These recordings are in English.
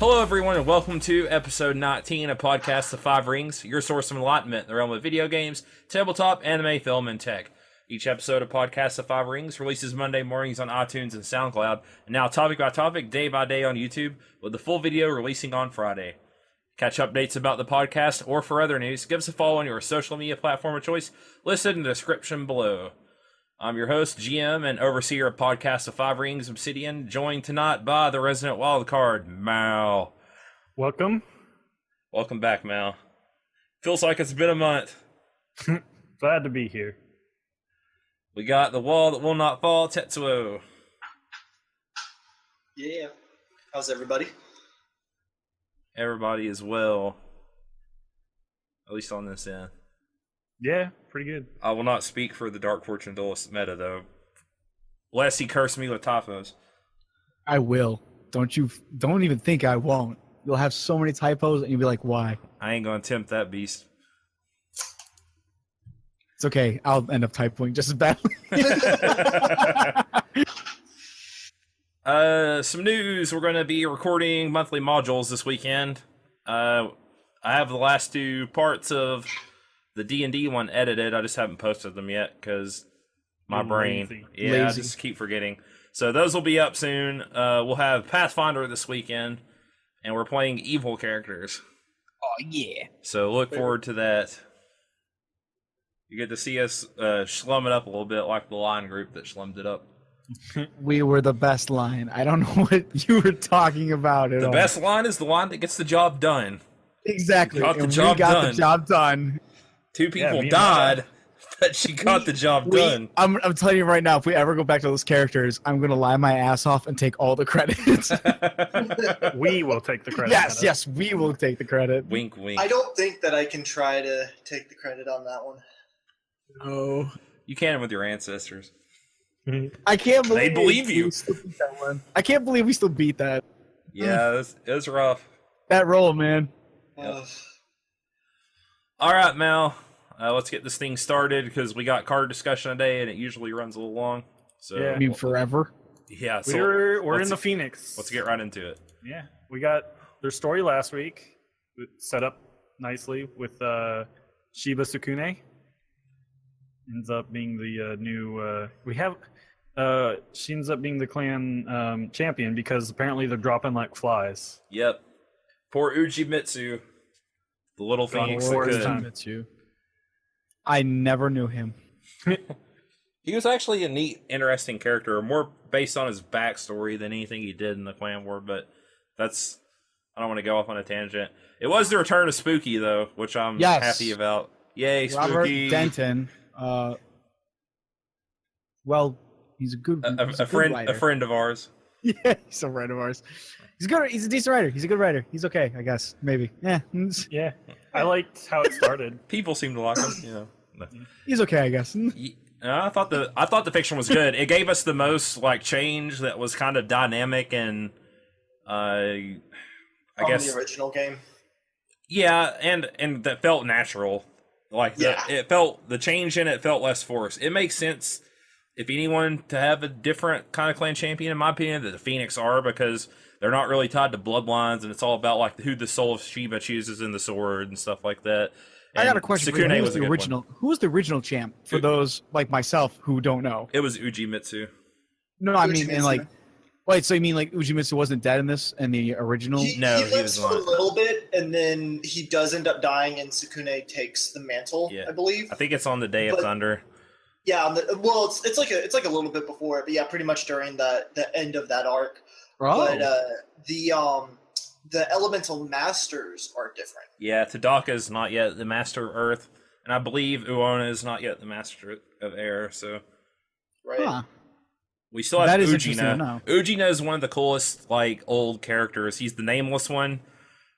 Hello, everyone, and welcome to episode 19 of Podcast The Five Rings, your source of enlightenment in the realm of video games, tabletop, anime, film, and tech. Each episode of Podcast The Five Rings releases Monday mornings on iTunes and Soundcloud, and now topic by topic, day by day on YouTube, with the full video releasing on Friday. Catch updates about the podcast or for other news, give us a follow on your social media platform of choice, listed in the description below. I'm your host, GM, and overseer of Podcast of Five Rings, Obsidian, joined tonight by the resident wildcard, Mal. Welcome. Welcome back, Mal. Feels like it's been a month. Glad to be here. We got the wall that will not fall, Tetsuo. Yeah. How's everybody? Everybody is well. At least on this end. Yeah, pretty good. I will not speak for the Dark Fortune Duelist meta, though. Lest he curse me with typos. I will. Don't even think I won't. You'll have so many typos and you'll be like, why? I ain't gonna tempt that beast. It's okay. I'll end up typing just as badly. Some news. We're gonna be recording monthly modules this weekend. I have the last two parts of the D&D one edited. I just haven't posted them yet because my brain. Lazy. Yeah, Lazy. I just keep forgetting. So those will be up soon. We'll have Pathfinder this weekend, and we're playing evil characters. Oh, yeah. So look forward to that. You get to see us slum it up a little bit like the line group that slummed it up. We were the best line. I don't know what you were talking about at The all. best line is the line that gets the job done. Exactly. Got the And job we got done. the job done. Two people me and died, but she got the job done. I'm telling you right now, if we ever go back to those characters, I'm going to lie my ass off and take all the credits. We will take the credit. yes, we will take the credit. Wink, wink. I don't think that I can try to take the credit on that one. No. You can with your ancestors. I can't believe They believe you. we still beat that one. I can't believe we still beat that. Yeah, it was rough. That roll, man. Yep. All right, Mal. Let's get this thing started because we got card discussion today, and it usually runs a little long. So Yeah. I mean, forever. yeah. So We're in let's- the Phoenix. Let's get right into it. Yeah, we got their story last week. It set up nicely with Shiba Sukune. Ends up being the new. She ends up being the clan champion because apparently they're dropping like flies. Yep. Poor Ujimitsu, the little Gone phoenix before that his could. time. It's you. I never knew him. He was actually a neat, interesting character, more based on his backstory than anything he did in the clan war, but that's... I don't want to go off on a tangent. It was the return of Spooky, though, which I'm Yes. happy about. Yay, Robert Spooky! Denton. Well, he's a good, he's A good friend, writer. a friend of ours. Yeah, he's a friend of ours. He's good. He's a decent writer. He's a good writer. He's okay, I guess. Maybe. Yeah, Yeah, I liked how it started. People seem to like him, you know. No. he's okay, I guess. I thought the fiction was good. It gave us the most like change that was kind of dynamic and I From guess the original game. yeah, and that felt natural. Like Yeah. it felt the change in it felt less forced. It makes sense if anyone to have a different kind of clan champion, in my opinion, that the Phoenix are because they're not really tied to bloodlines and it's all about like who the soul of Shiba chooses in the sword and stuff like that. I got And a question for Sukune you. was a good one. Who was the original champ for those like myself who don't know? It was Ujimitsu. No, I mean, and Ujimitsu. like, wait, so you mean like Ujimitsu wasn't dead in this in the original? No, he he lives was for a not. little bit, and then he does end up dying, and Sukune takes the mantle, Yeah. I believe. I think it's on the Day of But- Thunder. Yeah, well, it's like a little bit before it, but yeah, pretty much during the end of that arc. Oh. But the elemental masters are different. Yeah, Tadaka is not yet the Master of Earth, and I believe Uona is not yet the Master of Air, so Right. Huh. we still have That is interesting to Ujina. know. Ujina is one of the coolest, like, old characters. He's the nameless one.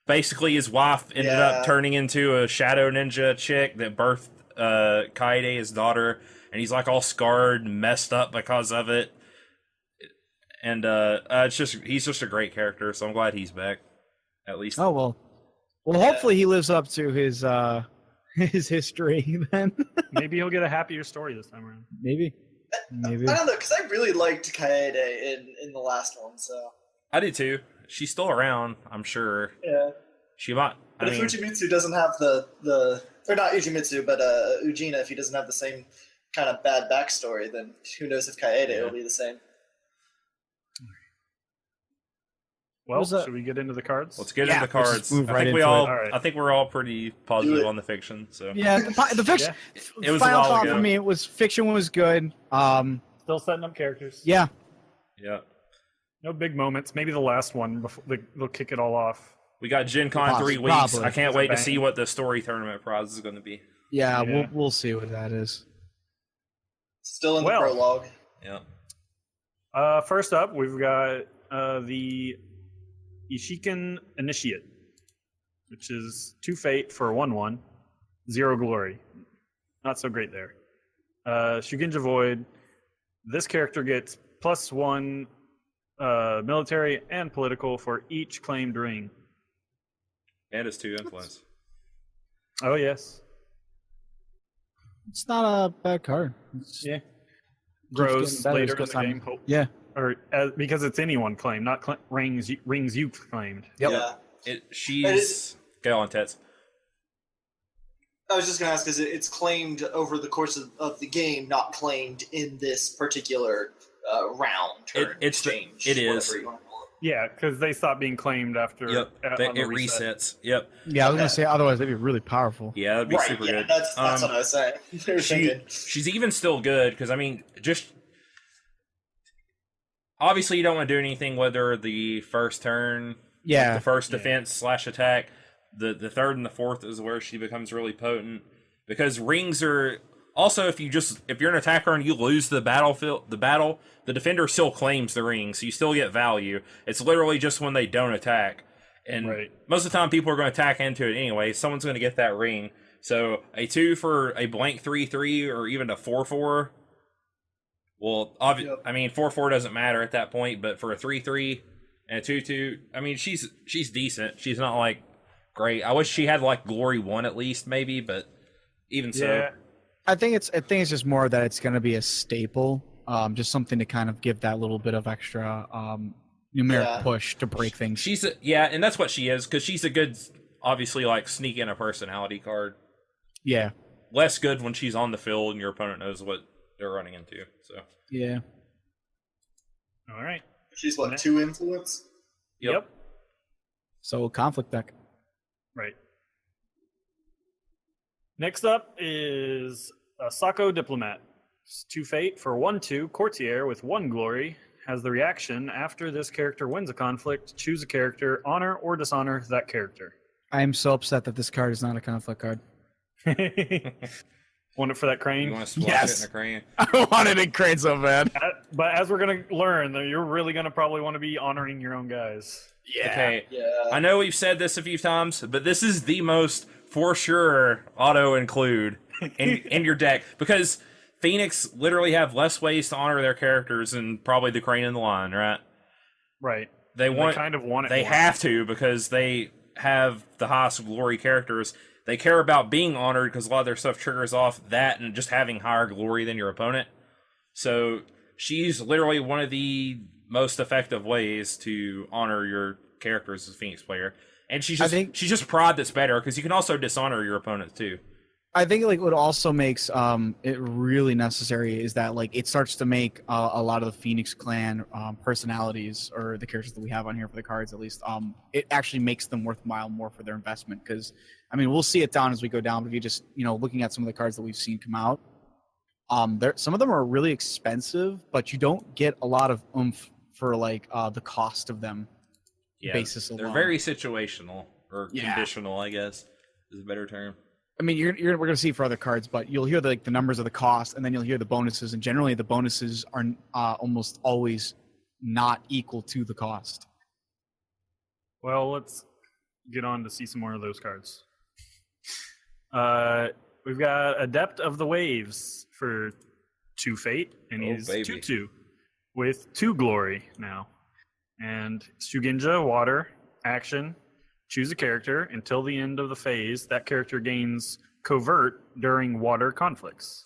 Basically, his wife ended up Yeah. turning into a shadow ninja chick that birthed Kaede, his daughter, and he's, like, all scarred and messed up because of it. And he's just a great character, so I'm glad he's back, at least. Oh well. Well, Yeah. hopefully he lives up to his history then. Maybe he'll get a happier story this time around. Maybe. I don't know, because I really liked Kaede in the last one, so. I do too. she's still around, I'm sure. Yeah. She might. But if Ujimitsu doesn't have or not Ujimitsu, but Ujina, if he doesn't have the same kind of bad backstory, then who knows if Kaede will be the same. Well, should we get into the cards? Let's get into the cards. Move right I think into I think we're all pretty positive on the fiction. So Yeah, the fiction. It was a final while thought ago. for me. It was fiction was good. Still setting up characters. Yeah. yeah, No big moments. Maybe the last one before they'll kick it all off. we got Gen Con in 3 weeks. Probably. I can't wait to see what the story tournament prize is going to be. Yeah, Yeah. we'll see what that is. Still in the prologue. Yeah. First up, we've got the Ishiken Initiate, which is 2 fate for 1/1, 0 glory. Not so great there. Shugenja Void. This character gets +1 military and political for each claimed ring. And it's 2 influence. Oh yes. It's not a bad card. Yeah. Keeps Grows getting better later as in the time- game. Yeah. Or because it's anyone claimed, not rings you've claimed. Yep. Yeah. She's go on, Tets. I was just going to ask, is it's claimed over the course of the game, not claimed in this particular round, turn, It is. whatever you want to call it. Yeah, because they stopped being claimed after Yep. on the It reset. resets. Yep. Yeah, I was gonna say otherwise they'd be really powerful. Yeah, that'd be Right, super yeah, good. that's what I was saying. They were thinking. She's even still good because I mean, just obviously you don't want to do anything with her the first turn. Yeah. The first defense / attack. The third and the fourth is where she becomes really potent because rings are also if you're an attacker and you lose the battle, the defender still claims the ring, so you still get value. It's literally just when they don't attack. And Right. most of the time people are going to attack into it anyway. Someone's going to get that ring. So a 2 for a blank 3/3 or even a 4/4. Well, I mean 4/4 doesn't matter at that point, but for a 3/3 and a 2/2, I mean she's decent. She's not like great. I wish she had like Glory 1 at least maybe, but even so. Yeah. I think it's just more that it's gonna be a staple, just something to kind of give that little bit of extra numeric push to break things. And that's what she is because she's a good, obviously like sneak in a personality card. Yeah. Less good when she's on the field and your opponent knows what they're running into. So Yeah. All right. She's what, 2 influence? Yep. So conflict deck. Right. Next up is a Sako Diplomat. It's 2 fate for 1/2 courtier with 1 glory. Has the reaction after this character wins a conflict, choose a character, honor or dishonor that character. I am so upset that this card is not a conflict card. Want it for that crane? you want to splash Yes. it in a crane? I wanted it crane so bad. But as we're going to learn, you're really going to probably want to be honoring your own guys. Yeah. Okay. Yeah. I know we've said this a few times, but this is the most for sure auto include in your deck because Phoenix literally have less ways to honor their characters than probably the crane in the line, right? Right. They kind of want it. They more. have to because they have the highest glory characters. They care about being honored because a lot of their stuff triggers off that and just having higher glory than your opponent. So she's literally one of the most effective ways to honor your characters as a Phoenix player. And she's just prod that's better because you can also dishonor your opponents too. I think like what also makes it really necessary is that like it starts to make a lot of the Phoenix Clan personalities or the characters that we have on here for the cards at least it actually makes them worthwhile more for their investment because I mean we'll see it down as we go down but if you just looking at some of the cards that we've seen come out some of them are really expensive but you don't get a lot of oomph for like the cost of them basis alone. They're very situational or conditional, I guess is a better term. I mean, we're going to see for other cards, but you'll hear the numbers of the cost, and then you'll hear the bonuses, and generally the bonuses are almost always not equal to the cost. Well, let's get on to see some more of those cards. We've got Adept of the Waves for 2 fate, and he's 2/2 with 2 glory now. And Shugenja, water, action. Choose a character. Until the end of the phase, that character gains covert during water conflicts.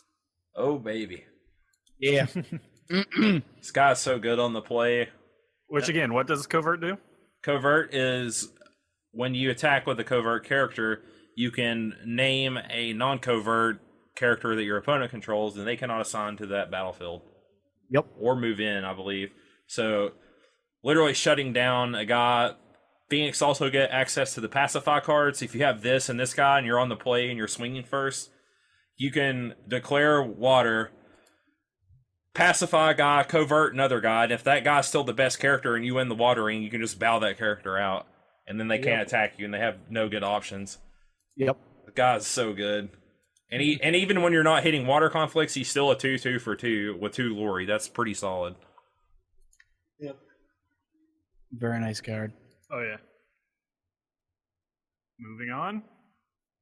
Oh, baby. Yeah. This guy's so good on the play. Which, again, what does covert do? Covert is when you attack with a covert character, you can name a non-covert character that your opponent controls, and they cannot assign to that battlefield. Yep. Or move in, I believe. So, literally shutting down a guy. Phoenix also get access to the pacify cards. If you have this and this guy, and you're on the play and you're swinging first, you can declare water, pacify a guy, covert another guy, and if that guy's still the best character and you win the watering, you can just bow that character out, and then they can't attack you, and they have no good options. Yep. The guy's so good. And even when you're not hitting water conflicts, he's still a 2/2 for 2 with 2 glory. That's pretty solid. Yep. Very nice card. Oh yeah. Moving on.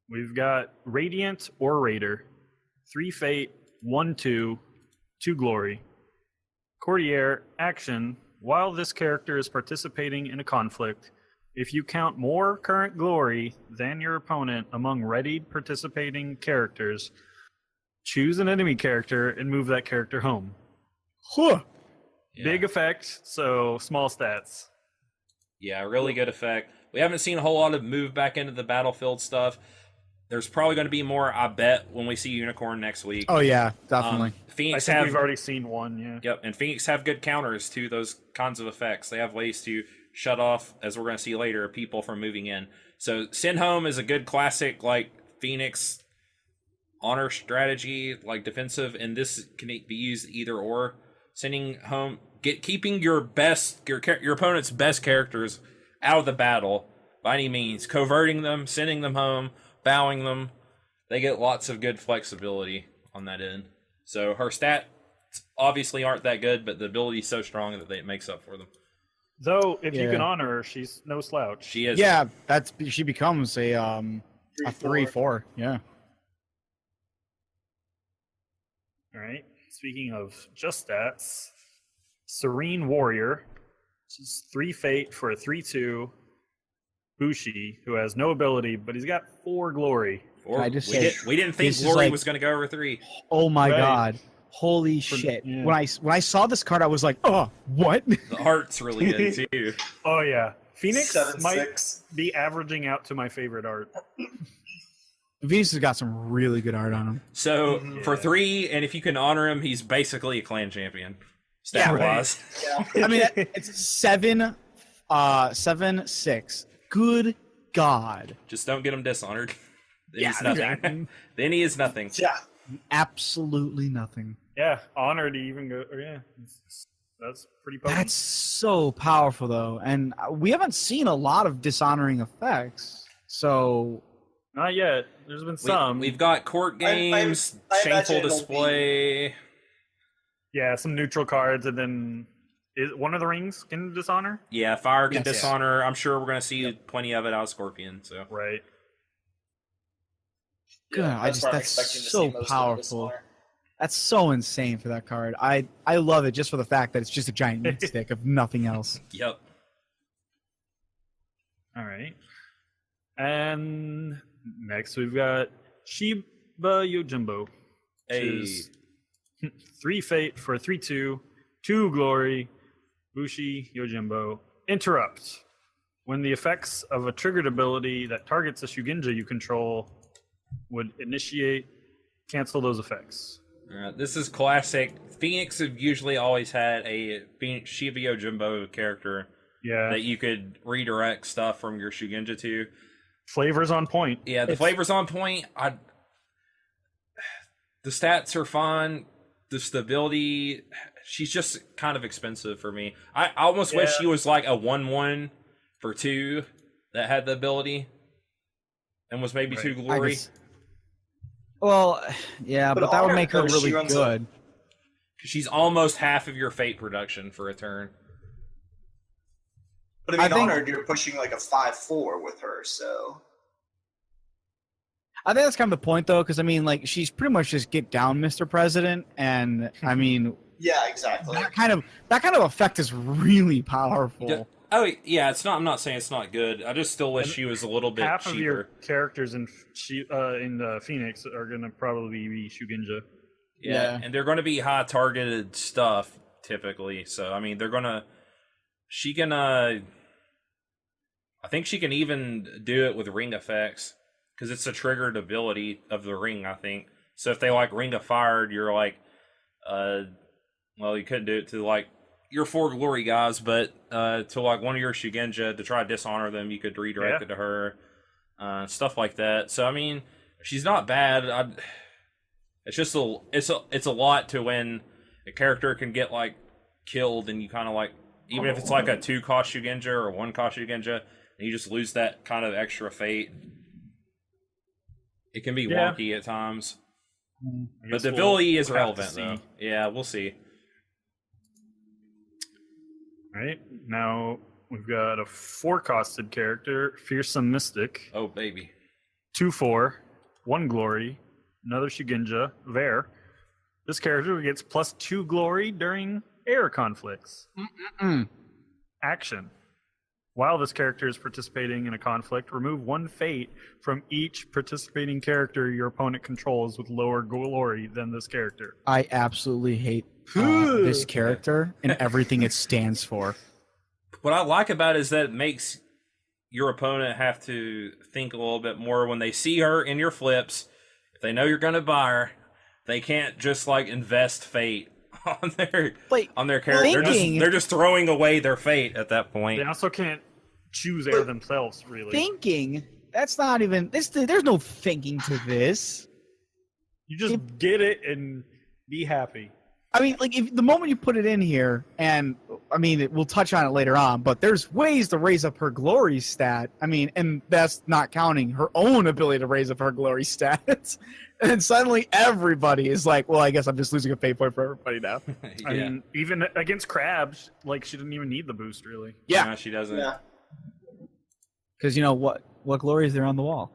We've got Radiant Orator. 3 fate, 1/2, 2 glory. Courtier, action. While this character is participating in a conflict, if you count more current glory than your opponent among readied participating characters, choose an enemy character and move that character home. Huh. Yeah. Big effect, so small stats. Yeah, really good effect. We haven't seen a whole lot of move back into the battlefield stuff. There's probably going to be more, I bet, when we see Unicorn next week. Oh yeah, definitely. I Phoenix think have we've already seen one, yeah. Yep, and Phoenix have good counters to those kinds of effects. They have ways to shut off, as we're going to see later, people from moving in. So send home is a good classic like Phoenix honor strategy, like defensive, and this can be used either or. Sending home, keeping your opponent's best characters out of the battle by any means, coverting them, sending them home, bowing them. They get lots of good flexibility on that end. So her stats obviously aren't that good, but the ability is so strong that it makes up for them. Though, if you Yeah. can honor her, she's no slouch. She is. Yeah, she becomes a 3/4. Yeah. All right. Speaking of just stats, Serene Warrior. This is 3 fate for a 3/2. Bushi, who has no ability, but he's got 4 glory. Or I just we, say, we didn't think this is Glory like- was going to go over 3. Oh my Right. god. Holy shit. yeah. When I saw this card, I was like, oh, what? The art's really good too. Oh yeah, Phoenix 7/6. might be averaging out to my favorite art. Venus has got some really good art on him. So for Yeah. 3, and if you can honor him, he's basically a clan champion. Stat Yeah, wise. Yeah. I mean, it's 7/6. Good God. Just don't get him dishonored. Then Yeah, he's nothing. exactly. Then he is nothing. Yeah. Absolutely nothing. Yeah, honor to even go. Oh, yeah, that's pretty potent. That's so powerful, though. And we haven't seen a lot of dishonoring effects. So, Not yet. There's been some. We've got court games, I imagine shameful it'll display. Yeah, some neutral cards, and then is one of the rings can dishonor. Yeah, fire can Yes. dishonor. I'm sure we're going to see plenty of it out of Scorpion. So Right. good. That's what I'm that's expecting to so see most of this powerful. summer. That's so insane for that card. I love it just for the fact that it's just a giant meat stick of nothing else. yep. All right. And next we've got Shiba Yojimbo. Which Hey. is 3 fate for a 3/2, 2 glory, Bushi Yojimbo. Interrupt. When the effects of a triggered ability that targets a Shugenja you control would initiate, cancel those effects. This is classic. Phoenix have usually always had a Phoenix Shiba Yojimbo character Yeah. that you could redirect stuff from your Shugenja to. Flavors on point. Yeah, the flavor's on point. The stats are fine. The stability, she's just kind of expensive for me. I almost wish Yeah. she was like a 1/1 for 2 that had the ability and was maybe Right. 2 I glory. guess- Well, yeah, But but that would Honor, make her though, she really runs good. She's almost half of your fate production for a turn. But I mean, I think- Honored, you're pushing like a 5/4 with her, so. I think that's kind of the point, though, because I mean, like, she's pretty much just get down, Mr. President, and I mean, Yeah, exactly. that kind of effect is really powerful. Yeah. Oh yeah, it's not. I'm not saying it's not good. I just still wish she was a little bit Half cheaper. of your characters in Phoenix are going to probably be Shugenja. Yeah, and they're going to be high targeted stuff typically. So I mean, they're gonna. She can I think she can even do it with ring effects because it's a triggered ability of the ring, I think. So if they like ring of fired, you're like, well, you couldn't do it to like your 4 glory guys, but to like one of your Shugenja to try to dishonor them, you could redirect it to her, stuff like that. So I mean, she's not bad. It's just it's a lot to when a character can get like killed and you kind of like, even if it's like a 2-cost Shugenja or a 1-cost Shugenja, and you just lose that kind of extra fate. It can be wonky at times. But the ability is relevant, though. Yeah, we'll see. All right, now we've got a 4-costed character, Fearsome Mystic. Oh, baby. 2/4, 1 glory, another Shugenja, Ver. This character gets +2 glory during air conflicts. Action. While this character is participating in a conflict, remove 1 fate from each participating character your opponent controls with lower glory than this character. I absolutely hate this character and everything it stands for. What I like about it is that it makes your opponent have to think a little bit more when they see her in your flips. If they know you're going to buy her, they can't just like invest fate on their character. They're just throwing away their fate at that point. They also can't choose air themselves, really. Thinking, that's not even this. There's no thinking to this. You just get it and be happy. I mean, like, if the moment you put it in here, and I mean, we'll touch on it later on, but there's ways to raise up her glory stat. I mean, and that's not counting her own ability to raise up her glory stats. And then suddenly everybody is like, well, I guess I'm just losing a fate point for everybody now. Yeah. I mean, even against crabs, like, she didn't even need the boost, really. Yeah. No, she doesn't. Yeah. Because you know what glory is there on the wall?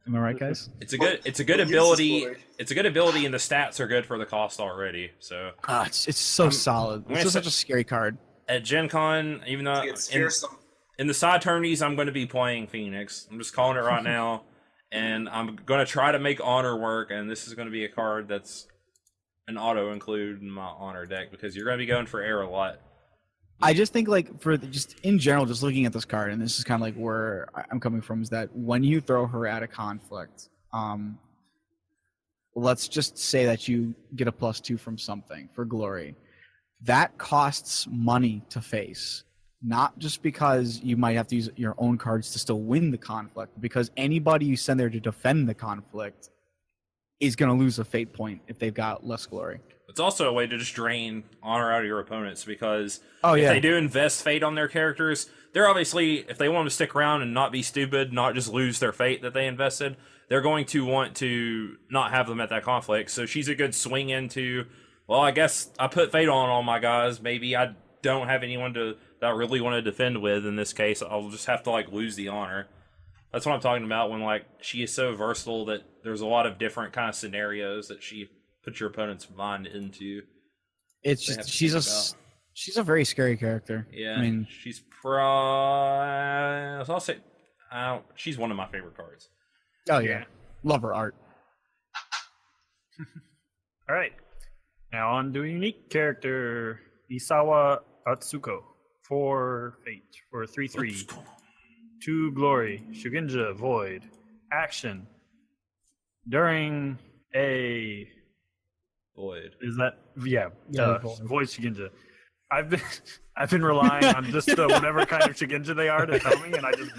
Am I right, guys? It's a good What ability. uses glory? It's a good ability, and the stats are good for the cost already. So It's so solid. gonna It's just say- such a scary card. at Gen Con, even though It's fearsome. in the side tourneys, I'm going to be playing Phoenix. I'm just calling it right now, and I'm going to try to make Honor work. And this is going to be a card that's an auto include in my Honor deck because you're going to be going for air a lot. I just think, like, just in general, just looking at this card, and this is kind of like where I'm coming from, is that when you throw her at a conflict, let's just say that you get a +2 from something for glory. That costs money to face, not just because you might have to use your own cards to still win the conflict, because anybody you send there to defend the conflict is going to lose a fate point if they've got less glory. It's also a way to just drain honor out of your opponents because if they do invest fate on their characters, they're obviously, if they want to stick around and not be stupid, not just lose their fate that they invested, they're going to want to not have them at that conflict. So she's a good swing into, well, I guess I put fate on all my guys. Maybe I don't have anyone that I really want to defend with. In this case, I'll just have to like lose the honor. That's what I'm talking about when like she is so versatile that there's a lot of different kind of scenarios that she puts your opponent's mind into. It's just she's a very scary character. Yeah, I mean, she's I'll say she's one of my favorite cards. oh yeah, love her art. All right. Now on to a unique character, Isawa Atsuko. 4 fate for 3/3. 2 glory, Shugenja Void. Action. During a Void. Is that Yeah, Void Shugenja. I've been relying on just whatever kind of Shugenja they are to tell me, and I just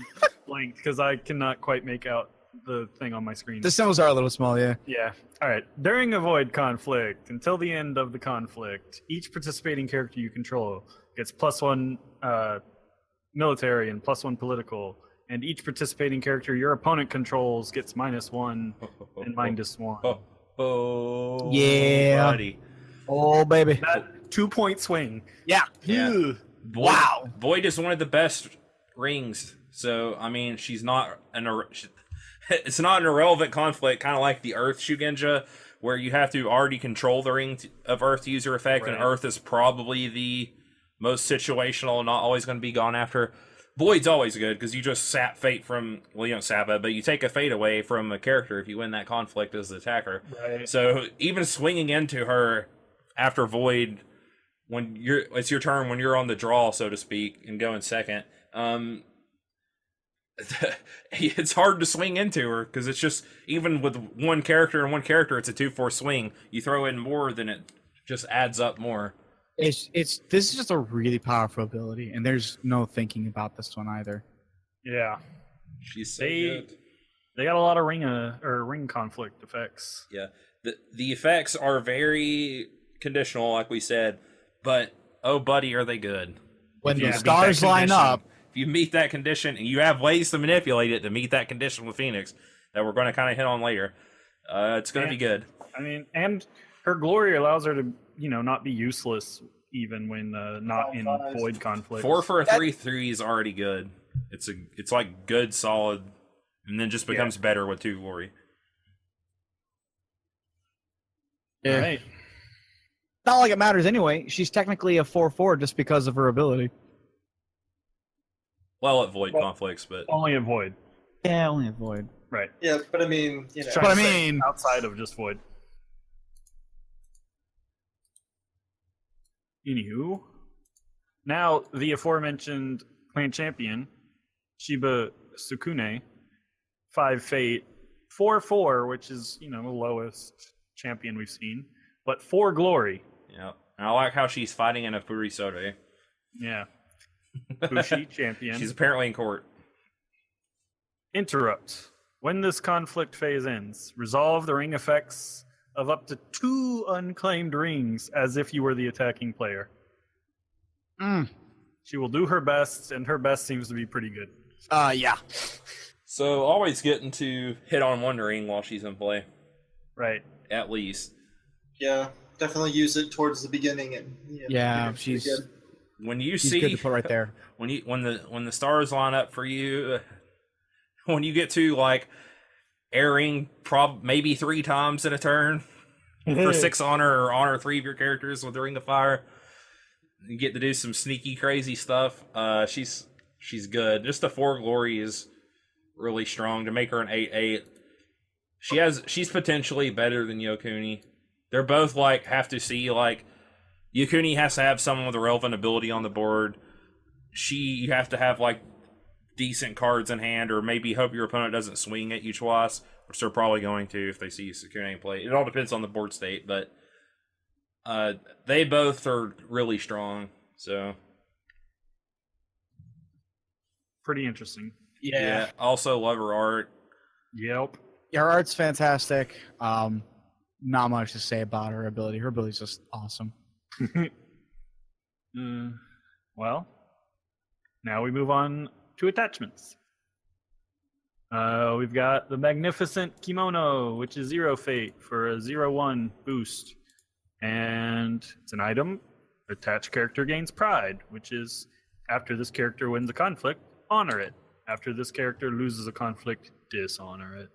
blanked because I cannot quite make out the thing on my screen. the symbols are a little small. Yeah. Yeah. All right. During a void conflict, until the end of the conflict, each participating character you control gets +1 military and +1 political, and each participating character your opponent controls gets -1 and -1. Oh, Yeah. buddy. Oh baby. That 2-point swing. Yeah. Yeah. Ugh. Wow. Void is one of the best rings. So I mean, she's not it's not an irrelevant conflict, kind of like the Earth Shugenja, where you have to already control the ring of Earth to use her effect, and Right. Earth is probably the most situational, not always going to be gone after. Void's always good because you just sap fate from, well, you don't sap it, but you take a fate away from a character if you win that conflict as the attacker. Right. So even swinging into her after Void, when it's your turn when you're on the draw, so to speak, and going second, it's hard to swing into her because it's just, even with one character and one character, it's a 2-4 swing. You throw in more, then it just adds up more. This is just a really powerful ability, and there's no thinking about this one either. Yeah. She's so good. They got a lot of ring conflict effects. Yeah. The effects are very conditional, like we said, but oh buddy, are they good. When If you the meet stars that line condition- up, if you meet that condition, and you have ways to manipulate it to meet that condition with Phoenix that we're going to kind of hit on later, it's going to be good. I mean, and her glory allows her to, not be useless even when not in void conflict. 4 for a 3/3 is already good. It's like good, solid, and then just becomes better with 2 glory. yeah. Right. Not like it matters anyway. She's technically a 4/4 just because of her ability. Well, at void conflicts, but Only in void. Yeah, only a void. Right. Yeah, but I mean, But I mean, Outside of just void. Anywho, now the aforementioned clan champion, Shiba Sukune, 5 fate, 4/4, which is, the lowest champion we've seen, but 4 glory. yeah. And I like how she's fighting in a Furisode. Yeah. Bushi champion. She's apparently in court. Interrupt. When this conflict phase ends, resolve the ring effects of up to 2 unclaimed rings as if you were the attacking player. She will do her best, and her best seems to be pretty good. yeah. So always getting to hit on one ring while she's in play, Right. at least. Yeah, definitely use it towards the beginning, and Yeah, it's pretty she's good. When you she's see good to put right there. when the stars line up for you, when you get to like airing maybe 3 times in a turn for 6 honor or honor 3 of your characters with the Ring of Fire, you get to do some sneaky crazy stuff. She's good. Just the 4 glory is really strong to make her an 8/8. She's potentially better than Yokuni. They're both like have to see like Yokuni has to have someone with a relevant ability on the board. You have to have like decent cards in hand, or maybe hope your opponent doesn't swing at you twice, which they're probably going to if they see Sukune play. It all depends on the board state, but they both are really strong. So Pretty interesting. yeah. Also love her art. Yep. Yeah, her art's fantastic. Not much to say about her ability. Her ability's just awesome. Well, now we move on to attachments. We've got the Magnificent Kimono, which is 0 fate for a 0/1 boost. And it's an item. Attached character gains pride, which is after this character wins a conflict, honor it. After this character loses a conflict, dishonor it.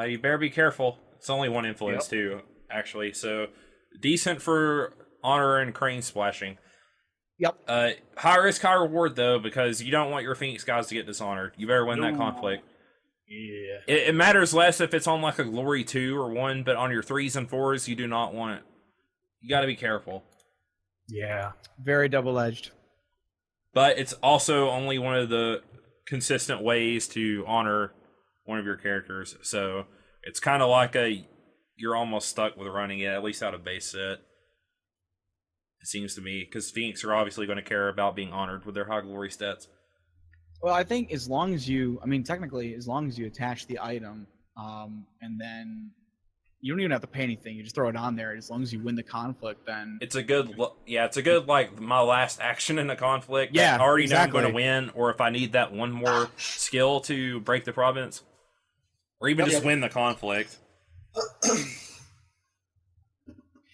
You better be careful. It's only 1 influence too, actually. So decent for honor and crane splashing. Yep. High risk, high reward though, because you don't want your Phoenix guys to get dishonored. You better win that conflict. Yeah. It matters less if it's on like a glory 2 or 1, but on your 3s and 4s, you do not want it. You got to be careful. Yeah. Very double-edged. But it's also only one of the consistent ways to honor one of your characters. So it's kind of like you're almost stuck with running it, at least out of base set. It seems to me, because Phoenix are obviously going to care about being honored with their high glory stats. Well, I think as long as you, technically, as long as you attach the item, and then you don't even have to pay anything. You just throw it on there. As long as you win the conflict, then It's a good, like my last action in the conflict. Yeah, I already exactly. know I'm going to win, or if I need that one more skill to break the province, or even just win the conflict.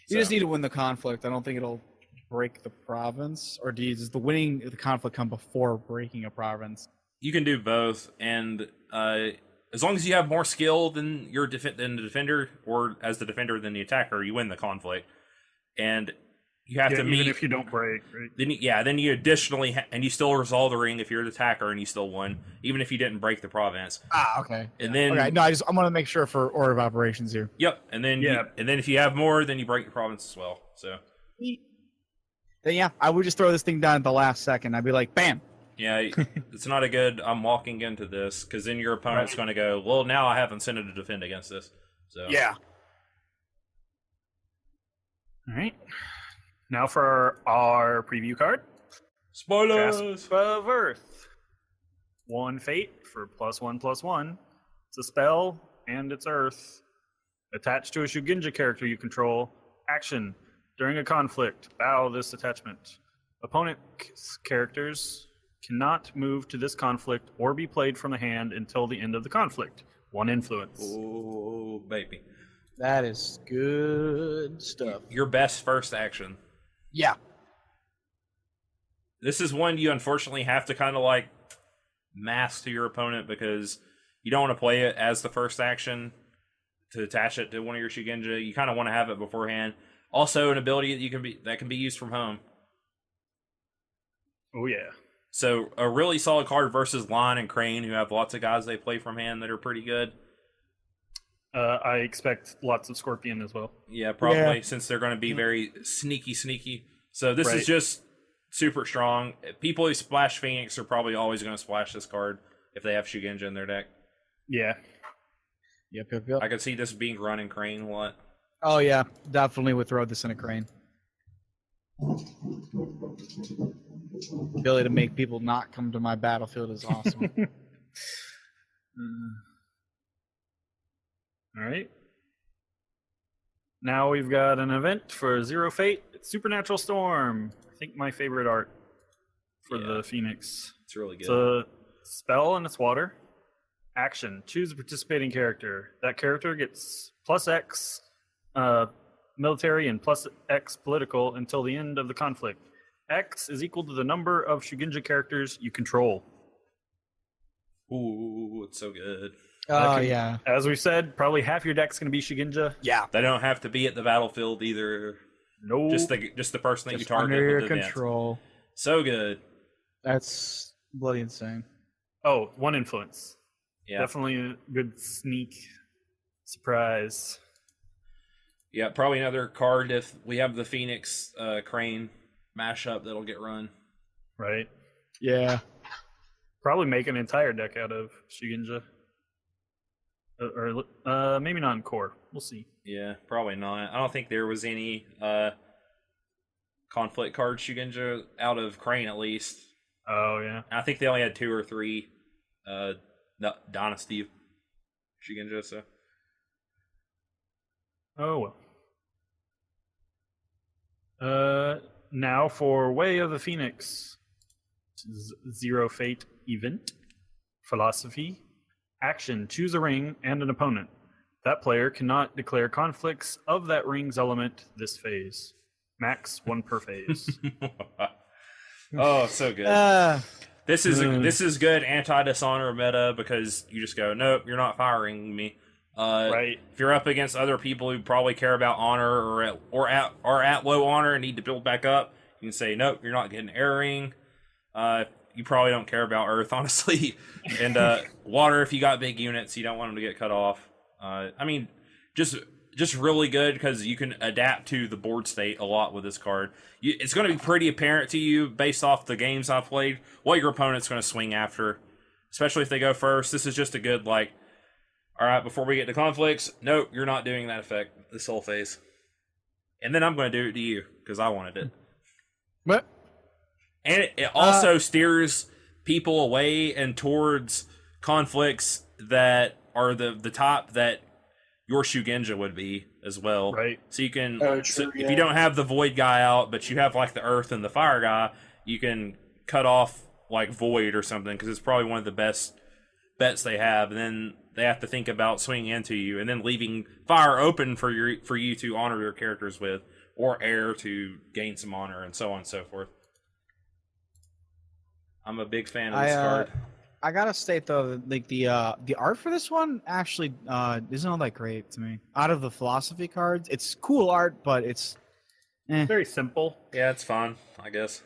you just need to win the conflict. I don't think it'll break the province, or does the winning the conflict come before breaking a province? You can do both, and as long as you have more skill than than the defender, or as the defender than the attacker, you win the conflict. And you have to meet. Even if you don't break, right? Then you additionally and you still resolve the ring if you're the attacker and you still won, even if you didn't break the province. Okay. And then Okay. No, I want to make sure for order of operations here. Yep. And then and then if you have more, then you break the province as well. So Then yeah, I would just throw this thing down at the last second. I'd be like, bam, Yeah, it's not a good. I'm walking into this because then your opponent's going to go. Well, now I have incentive to defend against this. So Yeah. All right. Now for our preview card. spoilers. Grasp of Earth. 1 fate for +1/+1. It's a spell and it's Earth. Attached to a Shugenja character you control. Action. During a conflict, battle this attachment. Opponent's characters cannot move to this conflict or be played from the hand until the end of the conflict. 1 influence. Oh, baby. That is good stuff. Your best first action. Yeah. This is one you unfortunately have to kind of like mask to your opponent because you don't want to play it as the first action to attach it to one of your Shugenja. You kind of want to have it beforehand. Also, an ability that can be used from home. Oh, yeah. So a really solid card versus Line and Crane, who have lots of guys they play from hand that are pretty good. I expect lots of Scorpion as well. Yeah, probably, since they're going to be very sneaky. So this is just super strong. People who splash Phoenix are probably always going to splash this card if they have Shugenja in their deck. Yeah. Yep. I could see this being run in Crane a lot. Oh, yeah. Definitely would throw this in a Crane. Ability to make people not come to my battlefield is awesome. All right. Now we've got an event for 0 fate. It's Supernatural Storm. I think my favorite art for the Phoenix. It's really good. It's a spell and it's water. Action. Choose a participating character. That character gets +X military and +X political until the end of the conflict. X is equal to the number of Shugenja characters you control. Ooh, it's so good. Oh, yeah. As we said, probably half your deck's going to be Shugenja. Yeah. They don't have to be at the battlefield either. No. Just the person that you target under your with the event. control. So good. That's bloody insane. Oh, 1 influence. Yeah. Definitely a good sneak surprise. Yeah, probably another card if we have the Phoenix Crane mashup that'll get run. Right. Yeah. Probably make an entire deck out of Shugenja. Or maybe not in core. We'll see. Yeah, probably not. I don't think there was any conflict card Shugenja out of Crane at least. Oh, yeah. I think they only had 2 or 3 Dynasty Shugenja, so. Oh, well. Now for Way of the Phoenix. 0 fate event. Philosophy. Action. Choose a ring and an opponent. That player cannot declare conflicts of that ring's element this phase. Max 1 per phase. Oh, so good. This is good anti-dishonor meta because you just go, nope, you're not firing me. Right. If you're up against other people who probably care about honor or at low honor and need to build back up, you can say, nope, you're not getting air ring. You probably don't care about Earth, honestly. And water, if you got big units, you don't want them to get cut off. I mean, just really good because you can adapt to the board state a lot with this card. It's going to be pretty apparent to you based off the games I've played what your opponent's going to swing after, especially if they go first. This is just a good, like, all right, before we get to conflicts, nope, you're not doing that effect this whole phase. And then I'm going to do it to you because I wanted it. What? And it also steers people away and towards conflicts that are the top that your Shugenja would be as well. Right. So you can, True, if you don't have the Void guy out, but you have like the Earth and the Fire guy, you can cut off like Void or something because it's probably one of the best bets they have. And then they have to think about swinging into you and then leaving Fire open for you to honor your characters with, or Air to gain some honor, and so on and so forth. I'm a big fan of this card. I gotta state though, like the art for this one actually isn't all that great to me. Out of the philosophy cards, it's cool art, but it's Very simple. Yeah, it's fun, I guess.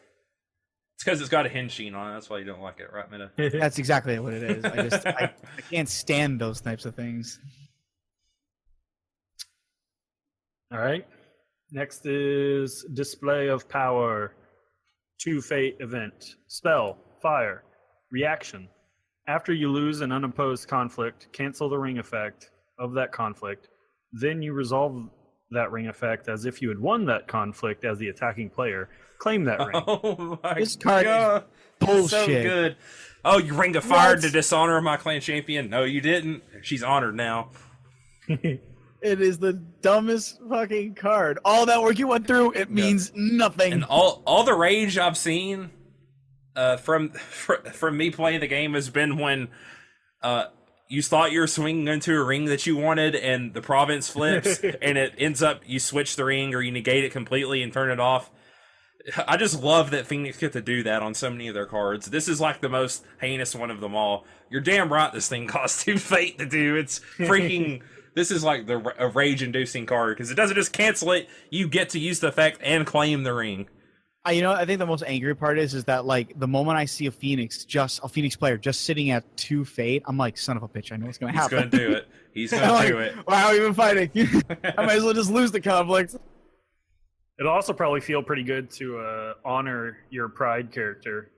It's because it's got a hinge sheen on it. That's why you don't like it, right, Meta? That's exactly what it is. I can't stand those types of things. All right. Next is Display of Power. 2 fate event. Spell. Fire. Reaction. After you lose an unopposed conflict, cancel the ring effect of that conflict. Then you resolve that ring effect as if you had won that conflict as the attacking player. Claim that ring. Oh my This card is god. bullshit. So good. Oh, you ring of fire What? to dishonor my clan champion? No, you didn't. She's honored now. It is the dumbest fucking card. All that work you went through, it means nothing. And all the rage I've seen from me playing the game has been when you thought you were swinging into a ring that you wanted, and the province flips, and it ends up you switch the ring or you negate it completely and turn it off. I just love that Phoenix get to do that on so many of their cards. This is like the most heinous one of them all. You're damn right this thing costs 2 fate to do. It's freaking... This is like a rage-inducing card, because it doesn't just cancel it. You get to use the effect and claim the ring. I think the most angry part is that, like, the moment I see a Phoenix player just sitting at 2 fate, I'm like, son of a bitch, I know what's going to happen. He's going to do it. He's going to do it. Why are we even fighting? I might as well just lose the conflict. It'll also probably feel pretty good to honor your pride character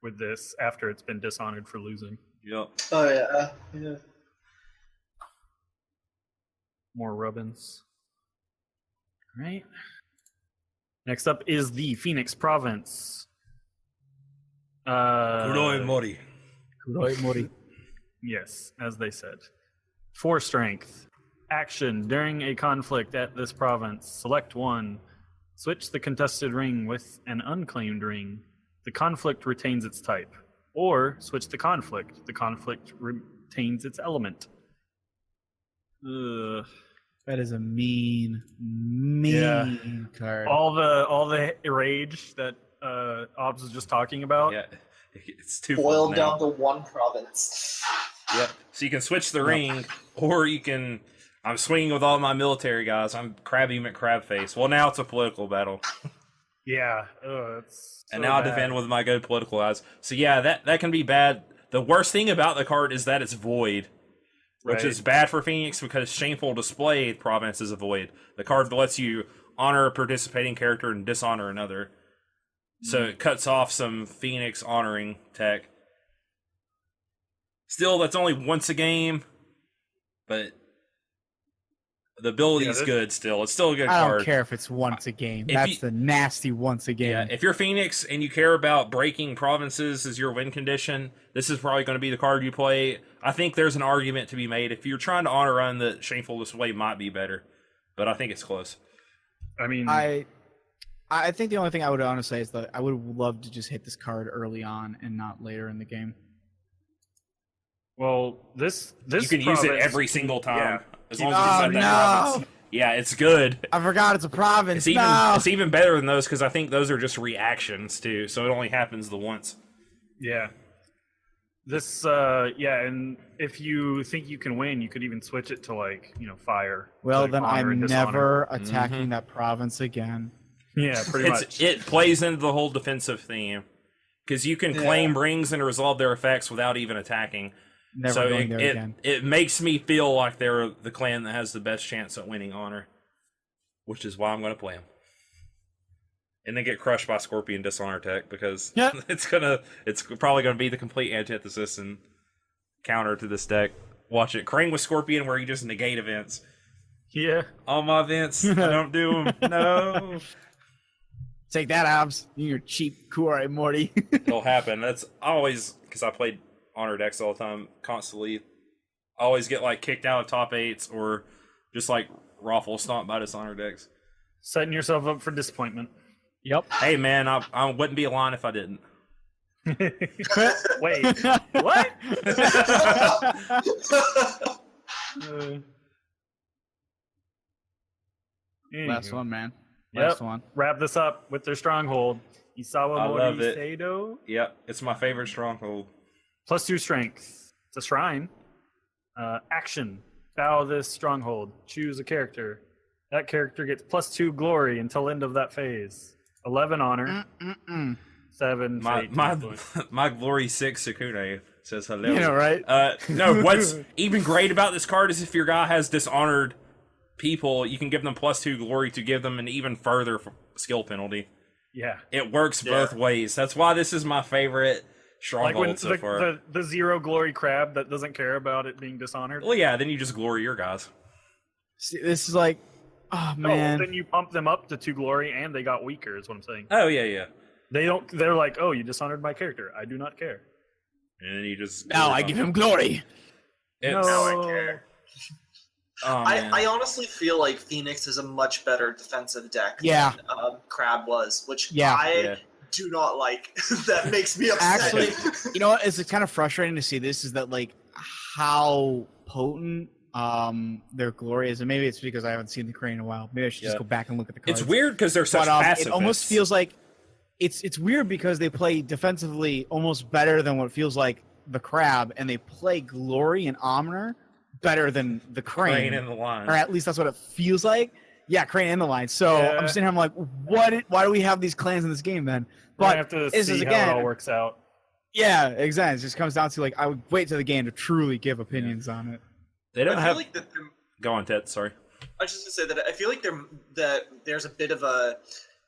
with this after it's been dishonored for losing. Yep. Oh yeah. More rubbins. Right. Next up is the Phoenix Province. Kuroi Mori. Kuroi Mori. Yes, as they said. 4 strength. Action. During a conflict at this province, select one. Switch the contested ring with an unclaimed ring. The conflict retains its type. Or switch the conflict. The conflict retains its element. Ugh. That is a mean card. All the rage that Obs was just talking about. Yeah. It's too boiled down to one province. Yep. So you can switch the ring, or you can... I'm swinging with all my military guys. I'm Krabby McCrabface. Well, now it's a political battle. Yeah. It's and now I defend with my good political eyes. So yeah, that can be bad. The worst thing about the card is that it's void. Which is bad for Phoenix because Shameful Display Province is a void. The card that lets you honor a participating character and dishonor another. So it cuts off some Phoenix honoring tech. Still, that's only once a game, but the ability is good still. It's still a good card. I don't care if it's once a game. That's the nasty once a game. Yeah, if you're Phoenix and you care about breaking provinces as your win condition, this is probably going to be the card you play. I think there's an argument to be made. If you're trying to honor run, the Shameful Display might be better, but I think it's close. I mean, I think the only thing I would honestly say is that I would love to just hit this card early on and not later in the game. Well, this you can use it every single time. Yeah. As long as you set that province. Yeah, it's good. I forgot it's a province. It's even better than those because I think those are just reactions too, so it only happens the once. Yeah. This, and if you think you can win, you could even switch it to, like, fire. Well, like then honor I'm and dishonor. never attacking that province again. Yeah, pretty much. It plays into the whole defensive theme because you can claim rings and resolve their effects without even attacking. Never going there again. It makes me feel like they're the clan that has the best chance at winning honor, which is why I'm going to play them. And then get crushed by Scorpion Dishonor Tech because it's probably gonna be the complete antithesis and counter to this deck. Watch it. Crane with Scorpion where you just negate events. Yeah. All my events, I don't do them. No. Take that, Abs. You're cheap Kuroi Morty. It'll happen. That's always because I played honor decks all the time, constantly. I always get like kicked out of top 8s or just like raffle stomped by dishonor decks. Setting yourself up for disappointment. Yep. Hey man, I wouldn't be a line if I didn't. Wait, what? Last one, man. Yep. Last one. Wrap this up with their stronghold. Isawa I love Mori it. Seido. Yep, it's my favorite stronghold. +2 strength. It's a shrine. Action. Bow this stronghold. Choose a character. That character gets +2 glory until end of that phase. 11 honor. 7 fate. My glory 6 Sukune says hello. Yeah, right? No, what's even great about this card is if your guy has dishonored people, you can give them +2 glory to give them an even further skill penalty. Yeah. It works both ways. That's why this is my favorite stronghold so far. The zero glory crab that doesn't care about it being dishonored. Well, yeah, then you just glory your guys. See, this is like, oh No, man. then you pump them up to 2 glory, and they got weaker. Is what I'm saying. Oh yeah. They don't. They're like, oh, you dishonored my character. I do not care. And then you just Now I give him glory. It's, Now I care. Oh, I honestly feel like Phoenix is a much better defensive deck Yeah. than Crab was, which Yeah. I do not like. That makes me upset. Actually, you know what? It's kind of frustrating to see this is that like how potent their glory is, and maybe it's because I haven't seen the crane in a while. Maybe I should just go back and look at the cards. it's weird because they're such pacifists. It almost feels like it's weird because they play defensively almost better than what feels like the crab, and they play glory and Omner better than the crane in the line. or at least that's what it feels like. Yeah, crane in the line. So I'm sitting here, I'm like, why do we have these clans in this game then? But But I have to this see is how again, it all works out. yeah, exactly. It just comes down to like I would wait till the game to truly give opinions on it. They don't I have. feel like that. Go on, Ted. Sorry. I was just gonna say that I feel like there's a bit of a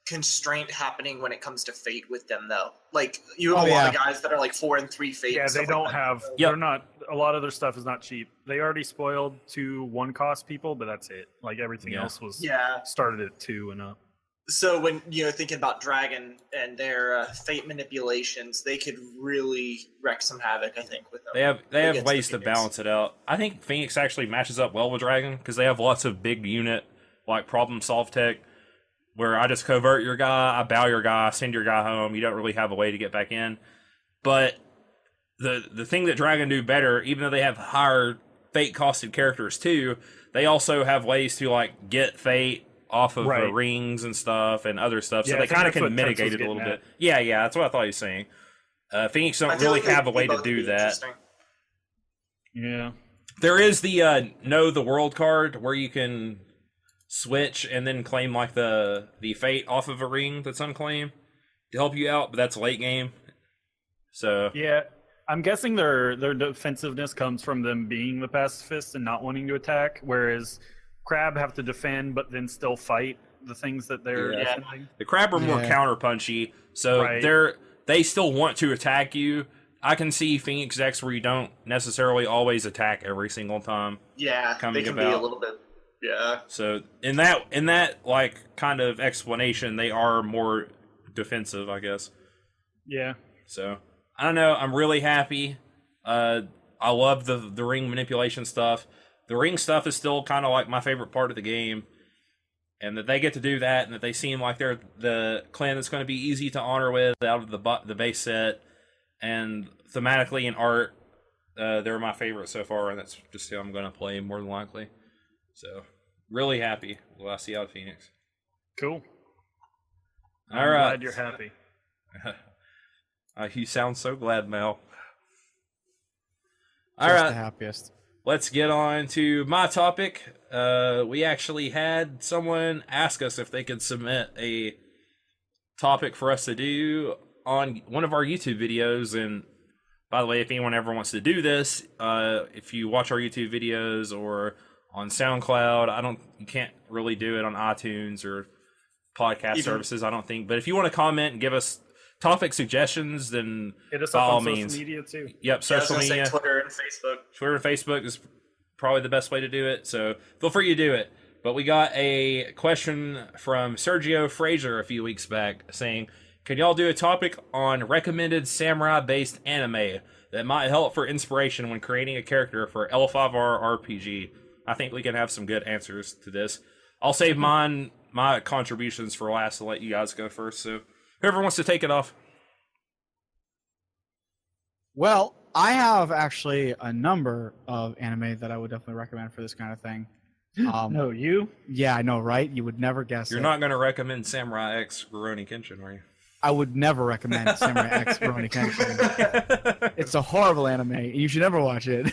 constraint happening when it comes to fate with them, though. Like you have a lot of guys that are like 4 and 3 fate. Yeah, and they stuff don't like that. have. Yep. They're not. A lot of their stuff is not cheap. They already spoiled 2 1-cost people, but that's it. Like everything else was started at 2 and up. So when you're thinking about Dragon and their fate manipulations, they could really wreak some havoc. I think with them. They have against ways the to Phoenix. balance it out. I think Phoenix actually matches up well with Dragon because they have lots of big unit like problem solve tech where I just covert your guy, I bow your guy, send your guy home. You don't really have a way to get back in. But the thing that Dragon do better, even though they have higher fate costed characters too, they also have ways to like get fate off of the rings and stuff and other stuff, so Yeah, I they think kind of that's what can mitigate Tetsuo's it a little getting bit. Yeah, that's what I thought he was saying. Phoenix don't I feel really like they- have a they way to both do would be that. interesting. Yeah. There is the Know the World card where you can switch and then claim like the fate off of a ring that's unclaimed to help you out, but that's late game. So Yeah, I'm guessing their defensiveness comes from them being the pacifists and not wanting to attack, whereas Crab have to defend but then still fight the things that they're defending. the crab are more counter punchy, so they still want to attack you. I can see Phoenix decks where you don't necessarily always attack every single time. Yeah, coming they can about. be a little bit. Yeah. So in that like kind of explanation, they are more defensive, I guess. Yeah. So I don't know. I'm really happy. I love the ring manipulation stuff. The ring stuff is still kind of like my favorite part of the game, and that they get to do that, and that they seem like they're the clan that's going to be easy to honor with out of the base set, and thematically and art, they're my favorite so far, and that's just who I'm going to play more than likely. So really happy with what I see out of Phoenix. Cool. All I'm right. glad you're happy. You sound so glad, Mel. Just All right. the happiest. Let's get on to my topic. We actually had someone ask us if they could submit a topic for us to do on one of our YouTube videos. And by the way, if anyone ever wants to do this, if you watch our YouTube videos or on SoundCloud, you can't really do it on iTunes or podcast services, I don't think. But if you want to comment and give us topic suggestions, then Hit us by up all on social means. media too. Yep, I was social gonna say media. Twitter and Facebook. Twitter and Facebook is probably the best way to do it, so feel free to do it. But we got a question from Sergio Fraser a few weeks back saying, can y'all do a topic on recommended samurai-based anime that might help for inspiration when creating a character for L5R RPG? I think we can have some good answers to this. I'll save my contributions for last to let you guys go first, so whoever wants to take it off. Well, I have actually a number of anime that I would definitely recommend for this kind of thing. No, you? Yeah, I know, right? You would never guess You're it. not going to recommend Samurai X Rurouni Kenshin, are you? I would never recommend Samurai X Rurouni Kenshin. It's a horrible anime. You should never watch it.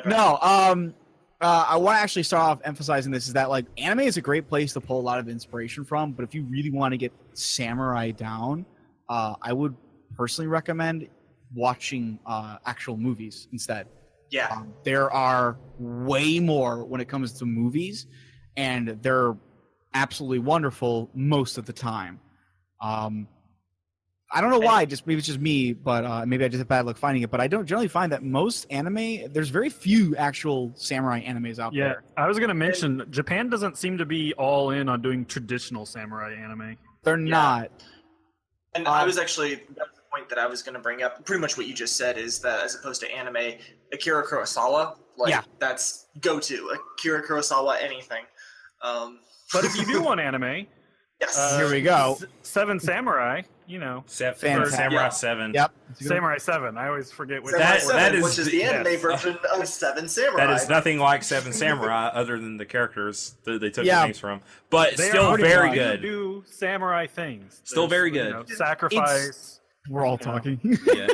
No, I want to actually start off emphasizing this is that like anime is a great place to pull a lot of inspiration from, but if you really want to get samurai down, I would personally recommend watching actual movies instead. Yeah. There are way more when it comes to movies, and they're absolutely wonderful most of the time. I don't know why. Just maybe it's just me, but maybe I just have bad luck finding it. But I don't generally find that most anime. There's very few actual samurai animes out Yeah, there. I was gonna mention Japan doesn't seem to be all in on doing traditional samurai anime. They're not. And I was actually that's the point that I was going to bring up. Pretty much what you just said is that as opposed to anime, Akira Kurosawa, that's go-to. Akira Kurosawa, anything. But if you do want anime, Yes. Here we go. Seven Samurai. Samurai 7. Yep. Samurai 7. I always forget which Samurai That- 7, that is which is the anime version of Seven Samurai. That is nothing like Seven Samurai, other than the characters that they took Yeah. the names from. But They still already very do good. Do samurai things. Still very There's, good. sacrifice. We're all talking. Yeah.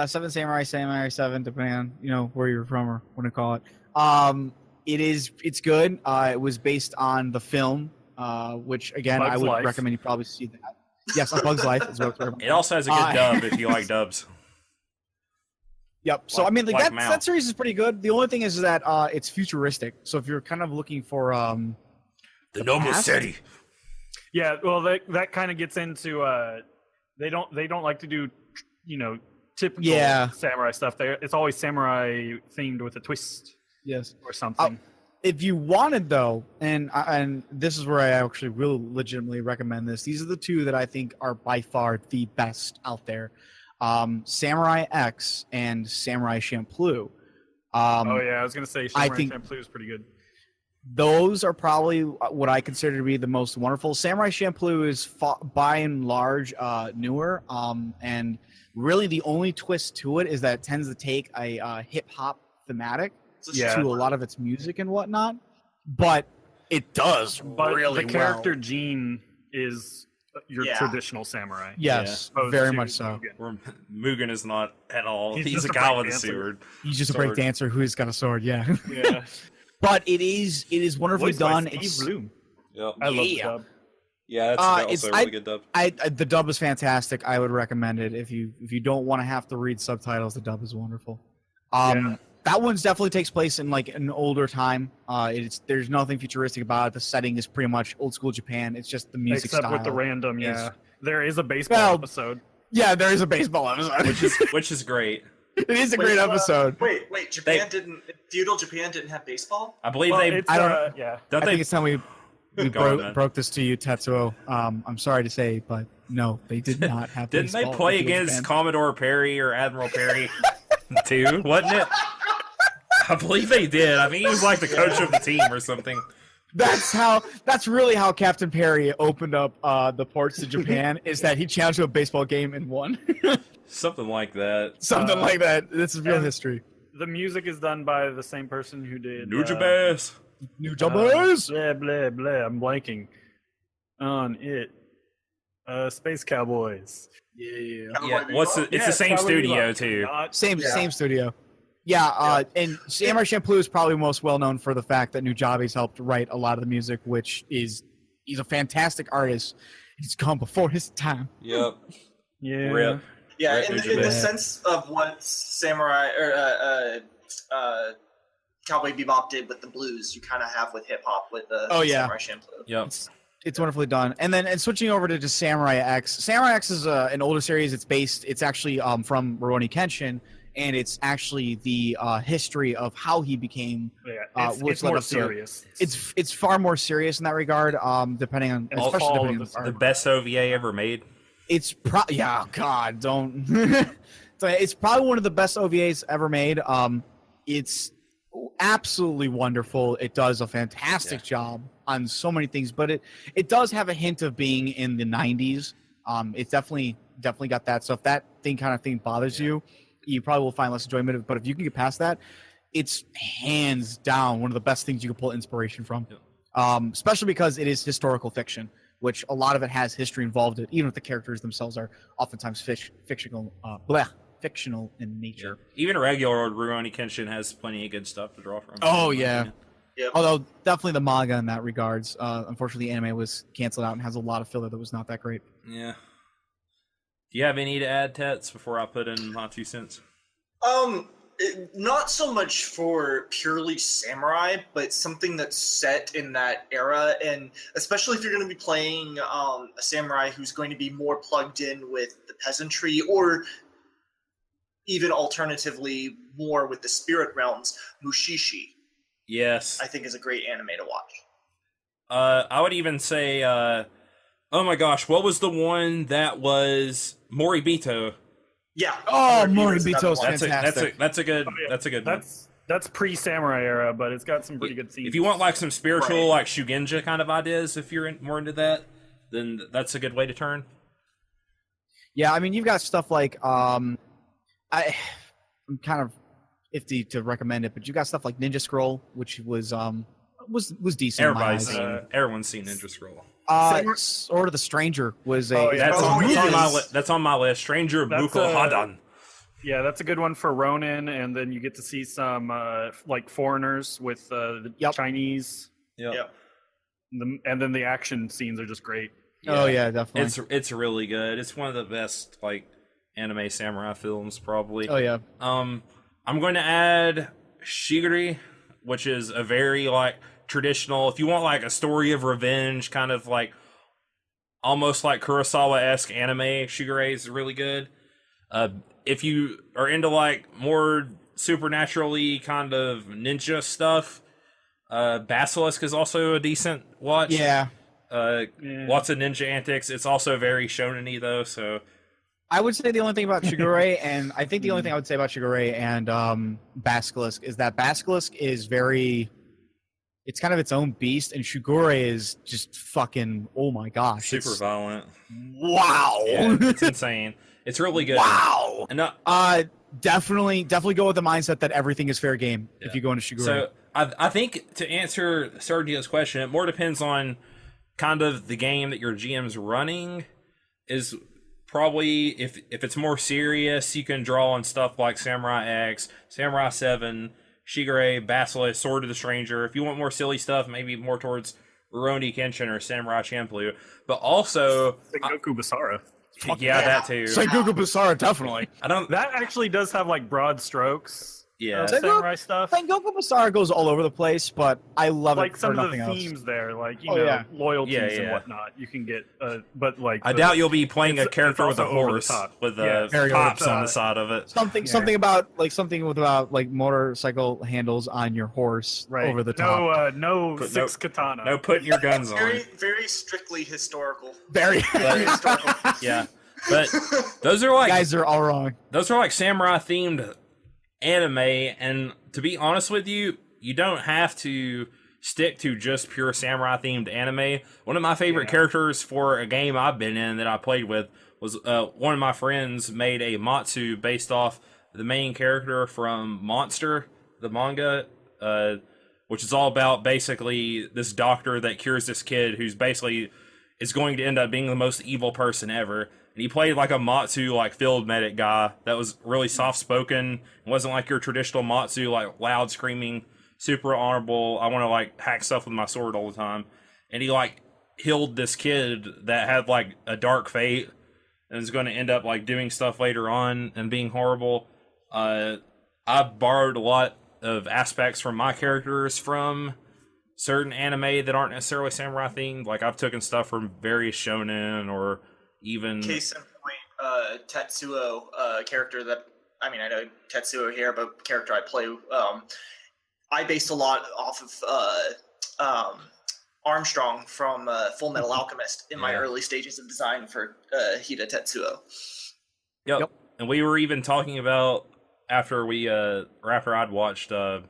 Seven Samurai, Samurai 7, depending on where you're from or what to call it. It's good. It was based on the film, which again Bug's I would Life. recommend you probably see that. Yes, A Bug's Life is what it's about. It also has a good dub if you like dubs. Yep. So Like- I mean, like that Mao. that series is pretty good. The only thing is that it's futuristic. So if you're kind of looking for The Noble past? City. Yeah, well, that kind of gets into they don't like to do typical samurai stuff. It's always samurai themed with a twist yes. or something. If you wanted though, and this is where I actually really legitimately recommend this. These are the two that I think are by far the best out there. Samurai X and Samurai Champloo. I was gonna say I Samurai think- Champloo is pretty good. Those are probably what I consider to be the most wonderful. Samurai Champloo is by and large newer, and really the only twist to it is that it tends to take a hip hop thematic Yeah. to a lot of its music and whatnot, but it does But really the character well. Gene is your Yeah. traditional samurai. Yes, Opposed very to much so. Mugen. Where Mugen is not at all. He's He's just a a guy with a breakdancer. sword. He's just a Sword. break dancer who's got a sword. Yeah, Yeah. but it is wonderfully Voiced by done. Steve It's, Bloom. Yep. I love the Yeah. dub. Yeah, that's it's- also a really good dub. the dub is fantastic. I would recommend it if you don't want to have to read subtitles. The dub is wonderful. Yeah. That one's definitely takes place in like an older time. There's nothing futuristic about it. The setting is pretty much old school Japan. It's just the music Except style. with the random, is- There is a baseball Well, episode. Yeah, there is a baseball episode. Which is great. It is a great episode. Wait, feudal Japan didn't have baseball? I believe Well, they it's, I don't- yeah. don't I they think it's time we Go on, man. broke this to you, Tetsuo. I'm sorry to say, but no, they did not have. didn't they baseball play in Feudal against Japan. Commodore Perry or Admiral Perry too, wasn't it? I believe they did. I think he was like the coach of the team or something. That's really how Captain Perry opened up the ports to Japan. Is that he challenged to a baseball game and won. Something like that. Something like that. This is real and- history. The music is done by the same person who did Nujabes. New Japanese. blah blah blah. I'm blanking on it. Space Cowboys. Yeah. Yeah, it's the same Cowboy studio Bebop. too. Not- Same studio. Yeah, and Samurai Champloo is probably most well known for the fact that Nujabes helped write a lot of the music, which is he's a fantastic artist. He's come before his time. Yep. yeah. Rip. Yeah, Right, in Nujabes. the sense of what Samurai or Cowboy Bebop did with the blues, you kind of have with hip hop with the Oh, yeah. Samurai Champloo. Yep. It's wonderfully done. And switching over to just Samurai X. Samurai X is an older series. It's actually from Rurouni Kenshin, and it's actually the history of how he became. Yeah, which it's led more up to- serious. It's far more serious in that regard. Depending on And especially all depending of on the The best OVA ever made. It's God, don't. So it's probably one of the best OVAs ever made. It's absolutely wonderful. It does a fantastic job on so many things, but it does have a hint of being in the 90s. It's definitely got that. So if that kind of thing bothers you, you probably will find less enjoyment. But if you can get past that, it's hands down one of the best things you can pull inspiration from. Especially because it is historical fiction, which a lot of it has history involved in it, even if the characters themselves are oftentimes fictional in nature. Even regular Rurouni Kenshin has plenty of good stuff to draw from. Oh, yeah. Yep. Although definitely the manga in that regards. Unfortunately, the anime was canceled out and has a lot of filler that was not that great. Yeah. Do you have any to add, Tets, before I put in my 2 cents? not so much for purely samurai, but something that's set in that era, and especially if you're going to be playing a samurai who's going to be more plugged in with the peasantry, or even alternatively more with the spirit realms, Mushishi. Yes, I think is a great anime to watch. I would even say, oh my gosh, what was the one that was Moribito? Yeah. Oh, Moribito's Moribito's fantastic. That's a good Oh, yeah. that's a good one. That's pre-samurai era, but it's got some pretty good scenes. If you want like some spiritual, Right. like Shugenja kind of ideas, if you're more into that, then that's a good way to turn. Yeah, I mean, you've got stuff like I'm kind of iffy to recommend it, but you got stuff like Ninja Scroll, which was decent. in my Everybody's eyes. seen, everyone's seen Ninja Scroll. Sword of the Stranger was a. Oh, yeah. That's on my list. Stranger That's, Buko Hadan. Yeah, that's a good one for Ronin, and then you get to see some like foreigners with the Yep. Chinese, Yep. and then the action scenes are just great. Oh yeah, definitely. It's really good. It's one of the best like anime samurai films, probably. Oh yeah. I'm going to add Shigure, which is a very like traditional. If you want like a story of revenge, kind of like almost like Kurosawa-esque anime, Shigure is really good. If you are into like more supernaturally kind of ninja stuff, Basilisk is also a decent watch. Yeah. Lots of ninja antics. It's also very shonen-y though, so I would say the only thing about Shigure, and I think the only thing I would say about Shigure and Basilisk is that Basilisk is very. It's kind of its own beast, and Shigure is just fucking. Oh my gosh! super it's- violent. Wow. Yeah, it's insane. It's really good. Wow. And Definitely go with the mindset that everything is fair game if you go into Shigure. so I think to answer Sergio's question, it more depends on kind of the game that your GM's running. Is probably if it's more serious, you can draw on stuff like Samurai X, Samurai 7, Shigure, Basilisk, Sword of the Stranger. If you want more silly stuff, maybe more towards Rurouni Kenshin or Samurai Champloo. But also, Goku Basara. yeah, that too. Sengoku Basara, definitely. I don't. That actually does have like broad strokes. Yeah. Samurai stuff. Sengoku Basara goes all over the place, but I love Like it some for of the nothing themes else. there, like Oh, yeah. loyalties Yeah, and yeah. whatnot. You can get, but like I doubt you'll be playing a it's character with a also over the horse top. with Yeah, very pops over the on the top. side of it. Something about like motorcycle handles on your horse right over the top. No Put- six katana. No putting your guns on. Very, very strictly historical. Very. Very historical. Yeah. But those are like Guys are all wrong. those are like samurai themed anime, and to be honest with you, you don't have to stick to just pure samurai themed anime. One of my favorite characters for a game I've been in that I played with was one of my friends made a Matsu based off the main character from Monster, the manga, which is all about basically this doctor that cures this kid who's basically is going to end up being the most evil person ever. And he played like a Matsu, like field medic guy that was really soft spoken. It wasn't like your traditional Matsu, like loud screaming, super honorable. I want to like hack stuff with my sword all the time. And he like healed this kid that had like a dark fate and is going to end up like doing stuff later on and being horrible. I've borrowed a lot of aspects from my characters from certain anime that aren't necessarily samurai themed. Like I've taken stuff from various shonen or even Case in point, Tetsuo, character that I know Tetsuo here, but character I play, I based a lot off of Armstrong from Full Metal Alchemist in my early stages of design for Hida Tetsuo. Yep. And we were even talking about after I'd watched Rakugo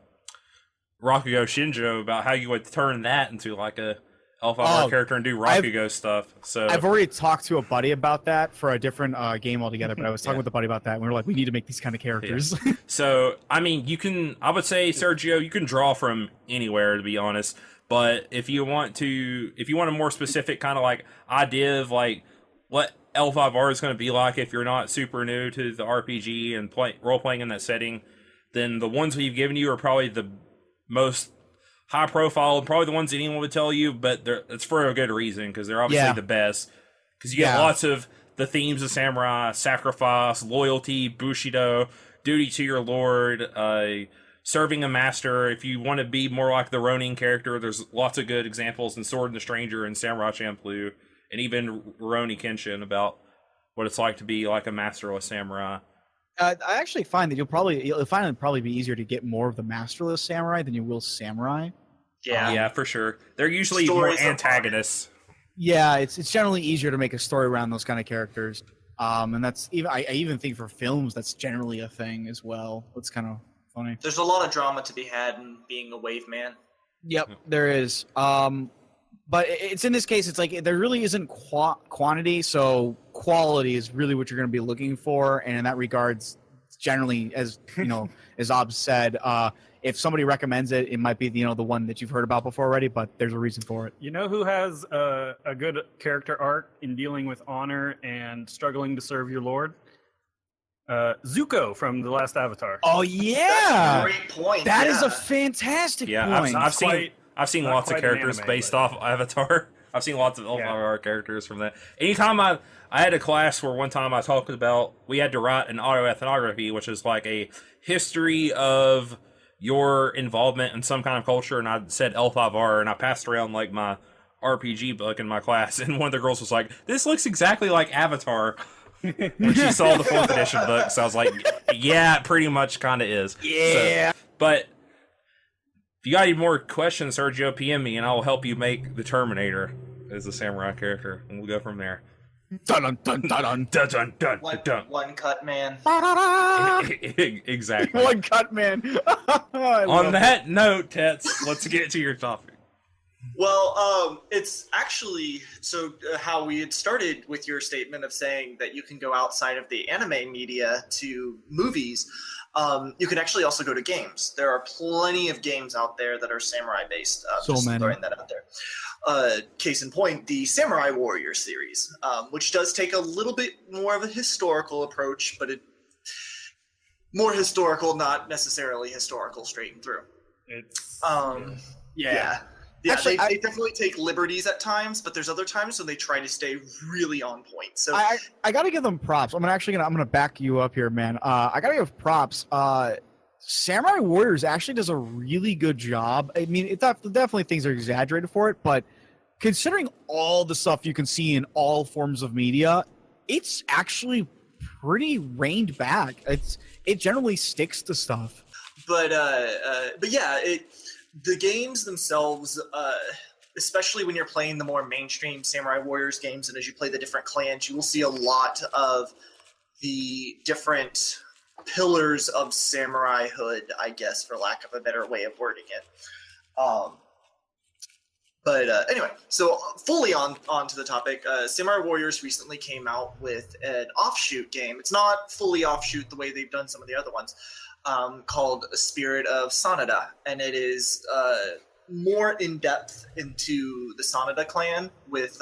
Shinjo about how you would turn that into like a L5R character and do Rakugo stuff. So I've already talked to a buddy about that for a different game altogether, but I was talking with a buddy about that, and we were like, we need to make these kind of characters. So, I mean, I would say, Sergio, you can draw from anywhere, to be honest. But if you want a more specific kind of like idea of like what L5R is going to be like if you're not super new to the RPG and role playing in that setting, then the ones we've given you are probably the most high profile, probably the ones anyone would tell you, but it's for a good reason because they're obviously the best. Because you get lots of the themes of samurai, sacrifice, loyalty, bushido, duty to your lord, serving a master. If you want to be more like the Ronin character, there's lots of good examples in Sword and the Stranger and Samurai Champloo, and even Rurouni Kenshin about what it's like to be like a masterless samurai. I actually find that you'll find it probably be easier to get more of the masterless samurai than you will samurai. Yeah. For sure. They're usually Stories more are antagonists. Yeah, it's generally easier to make a story around those kind of characters. And that's even I even think for films that's generally a thing as well. That's kind of funny. There's a lot of drama to be had in being a wave man. Yep, there is. But it's in this case, it's like there really isn't quantity, so quality is really what you're going to be looking for. And in that regards, generally, as you know, as Ob said, if somebody recommends it, it might be the one that you've heard about before already. But there's a reason for it. You know who has a good character arc in dealing with honor and struggling to serve your lord? Zuko from The Last Avatar. Oh yeah, That's a great point. that is a fantastic point. I've seen not lots of quite an characters anime, based but- off Avatar. I've seen lots of L5R characters from that. Anytime I had a class where one time I talked about we had to write an autoethnography, which is like a history of your involvement in some kind of culture, and I said L5R, and I passed around like my RPG book in my class, and one of the girls was like, "This looks exactly like Avatar." When she saw the 4th edition book, so I was like, "Yeah, it pretty much kind of is." Yeah. So, but if you got any more questions, Sergio, PM me, and I will help you make the Terminator as a samurai character, and we'll go from there. Dun dun dun dun dun. Dun dun dun dun. One cut man. Exactly. One cut, man. On that note, Tets, let's get to your topic. Well, it's actually how we had started with your statement of saying that you can go outside of the anime media to movies. You can actually also go to games. There are plenty of games out there that are samurai based. So just many. throwing that out there. Case in point, the Samurai Warrior series, which does take a little bit more of a historical approach, but more historical, not necessarily historical straight and through. It's Yeah, Actually, they definitely take liberties at times, but there's other times when they try to stay really on point. So I gotta give them props. I'm gonna back you up here, man. I gotta give props. Samurai Warriors actually does a really good job. I mean, definitely things are exaggerated for it, but considering all the stuff you can see in all forms of media, it's actually pretty reined back. It generally sticks to stuff. but yeah, the games themselves, especially when you're playing the more mainstream Samurai Warriors games, and as you play the different clans, you will see a lot of the different pillars of samuraihood, I guess, for lack of a better way of wording it. Anyway, so fully on to the topic, Samurai Warriors recently came out with an offshoot game. It's not fully offshoot the way they've done some of the other ones, called Spirit of Sanada, and it is more in depth into the Sanada clan with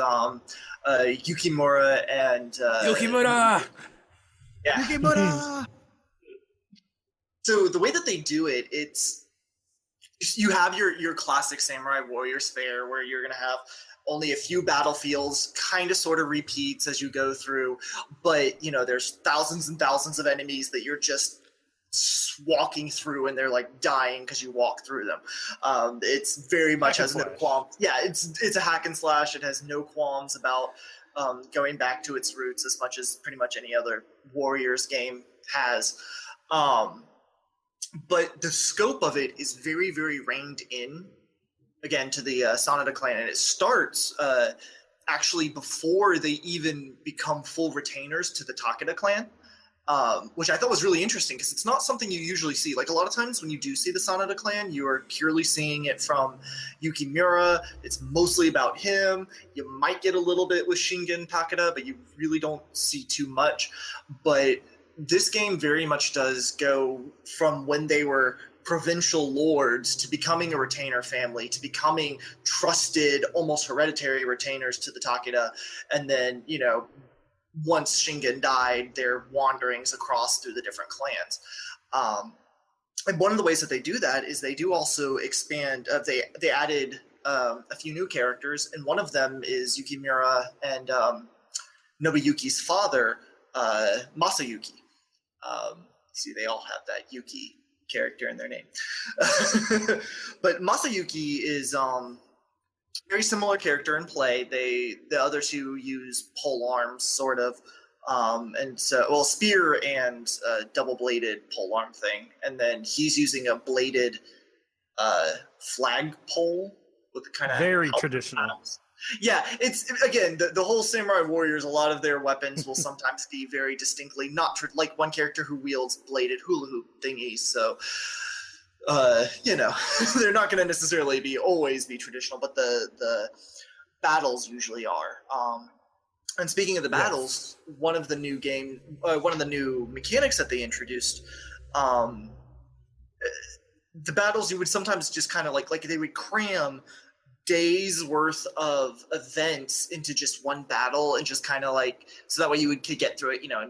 Yukimura and Yukimura! Yeah. Yukimura! So the way that they do it, you have your classic Samurai Warriors fare where you're gonna have only a few battlefields, kind of sort of repeats as you go through, but there's thousands and thousands of enemies that you're just walking through and they're like dying because you walk through them. It's very much has no qualms. Yeah, it's a hack and slash. It has no qualms about going back to its roots as much as pretty much any other Warriors game has. But the scope of it is very, very reined in, again, to the Sanada clan. And it starts actually before they even become full retainers to the Takeda clan, which I thought was really interesting because it's not something you usually see. Like a lot of times when you do see the Sanada clan, you are purely seeing it from Yukimura. It's mostly about him. You might get a little bit with Shingen Takeda, but you really don't see too much. But this game very much does go from when they were provincial lords to becoming a retainer family, to becoming trusted, almost hereditary retainers to the Takeda. And then, once Shingen died, their wanderings across through the different clans. And one of the ways that they do that is they do also expand, they added a few new characters, and one of them is Yukimura and Nobuyuki's father, Masayuki. See, they all have that Yuki character in their name. But Masayuki is very similar character in play. The other two use pole arms, sort of. And so, well, spear and double-bladed polearm thing, and then he's using a bladed flagpole with kind of very traditional. panels. Yeah, it's again the whole samurai warriors. A lot of their weapons will sometimes be very distinctly not like one character who wields bladed hula hoop thingies. So, they're not going to necessarily always be traditional, but the battles usually are. And speaking of the battles, one of the new mechanics that they introduced, the battles you would sometimes just kind of like they would cram days worth of events into just one battle, and just kind of so that way you could get through it, and how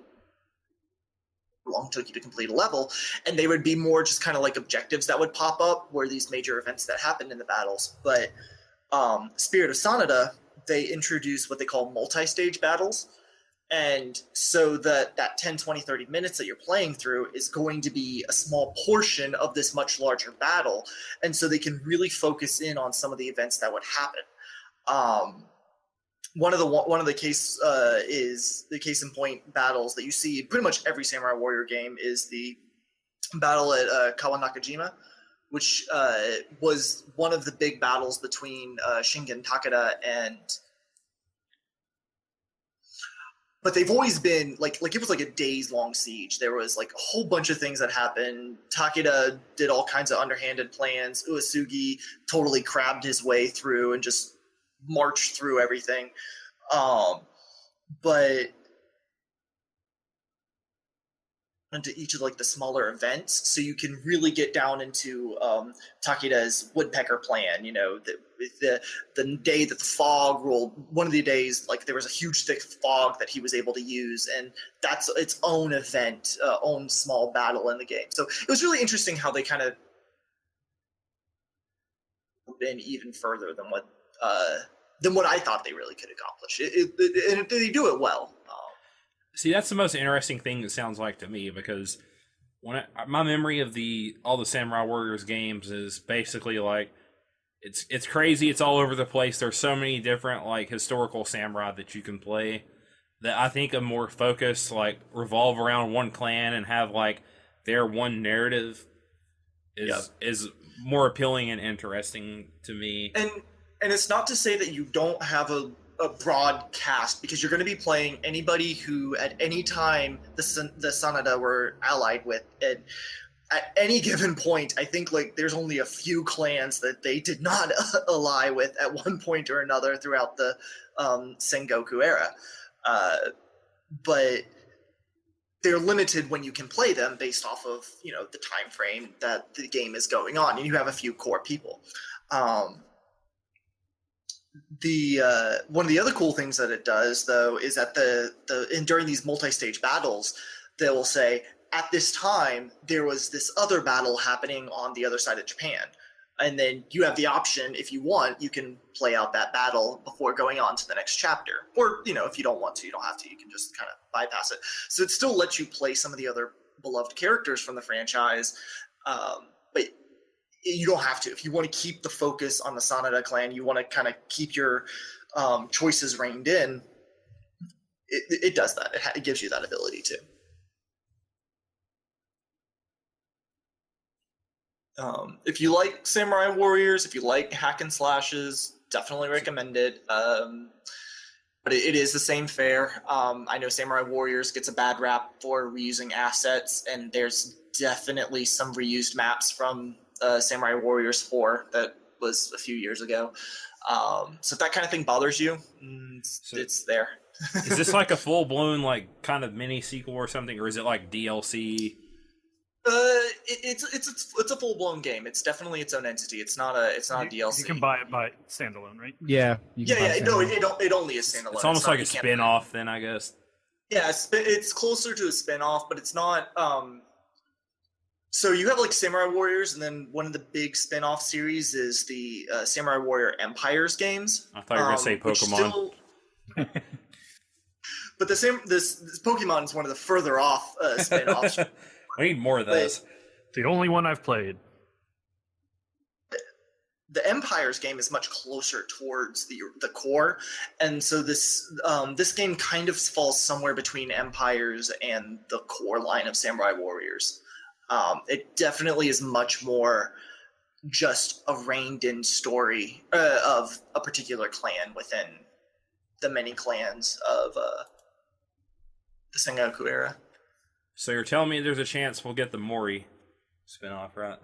long it took you to complete a level, and they would be more just kind of like objectives that would pop up were these major events that happened in the battles. But Spirit of Sanada, they introduce what they call multi-stage battles. And so that 10, 20, 30 minutes that you're playing through is going to be a small portion of this much larger battle. And so they can really focus in on some of the events that would happen. One of the case in point battles that you see pretty much every Samurai Warrior game is the battle at Kawanakajima, which was one of the big battles between Shingen Takeda and. But they've always been like it was like a days-long siege. There was like a whole bunch of things that happened. Takeda did all kinds of underhanded plans. Uesugi totally crabbed his way through and just marched through everything. But into each of the smaller events, so you can really get down into Takeda's woodpecker plan. The day that the fog rolled, one of the days there was a huge thick fog that he was able to use, and that's its own event, own small battle in the game. So it was really interesting how they kind of been even further than what I thought they really could accomplish. And they do it well. See, that's the most interesting thing it sounds like to me, because my memory of all the Samurai Warriors games is basically it's crazy. It's all over the place. There's so many different historical samurai that you can play that I think a more focused revolve around one clan and have their one narrative is more appealing and interesting to me. And it's not to say that you don't have a broad cast, because you're going to be playing anybody who at any time the Sanada were allied with, and at any given point I think there's only a few clans that they did not ally with at one point or another throughout the Sengoku era, but they're limited when you can play them based off of the time frame that the game is going on, and you have a few core people. One of the other cool things that it does, though, is that during these multi-stage battles, they will say, at this time there was this other battle happening on the other side of Japan, and then you have the option, if you want, you can play out that battle before going on to the next chapter, or if you don't want to, you don't have to. You can just kind of bypass it. So it still lets you play some of the other beloved characters from the franchise, but you don't have to. If you want to keep the focus on the Sanada clan, you want to kind of keep your choices reined in, it does that. It gives you that ability too. If you like Samurai Warriors, if you like hack and slashes, definitely recommend it. But it is the same fare. I know Samurai Warriors gets a bad rap for reusing assets, and there's definitely some reused maps from Samurai Warriors 4 that was a few years ago. So if that kind of thing bothers you, it's there. Is this a full-blown kind of mini sequel or something, or is it DLC? It's a full-blown game. It's definitely its own entity. It's not a DLC. You can buy it by standalone, right? Yeah. No, it only is standalone. It's almost like a spin-off then, I guess. Yeah, it's closer to a spin-off, but it's not. So you have Samurai Warriors, and then one of the big spin-off series is the Samurai Warrior Empires games. I thought you were going to say Pokemon. But this Pokemon is one of the further off spin-offs. We need more of But those. The only one I've played. the Empires game is much closer towards the core, and so this game kind of falls somewhere between Empires and the core line of Samurai Warriors. It definitely is much more just a reined-in story of a particular clan within the many clans of the Sengoku era. So you're telling me there's a chance we'll get the Moooore spinoff, right?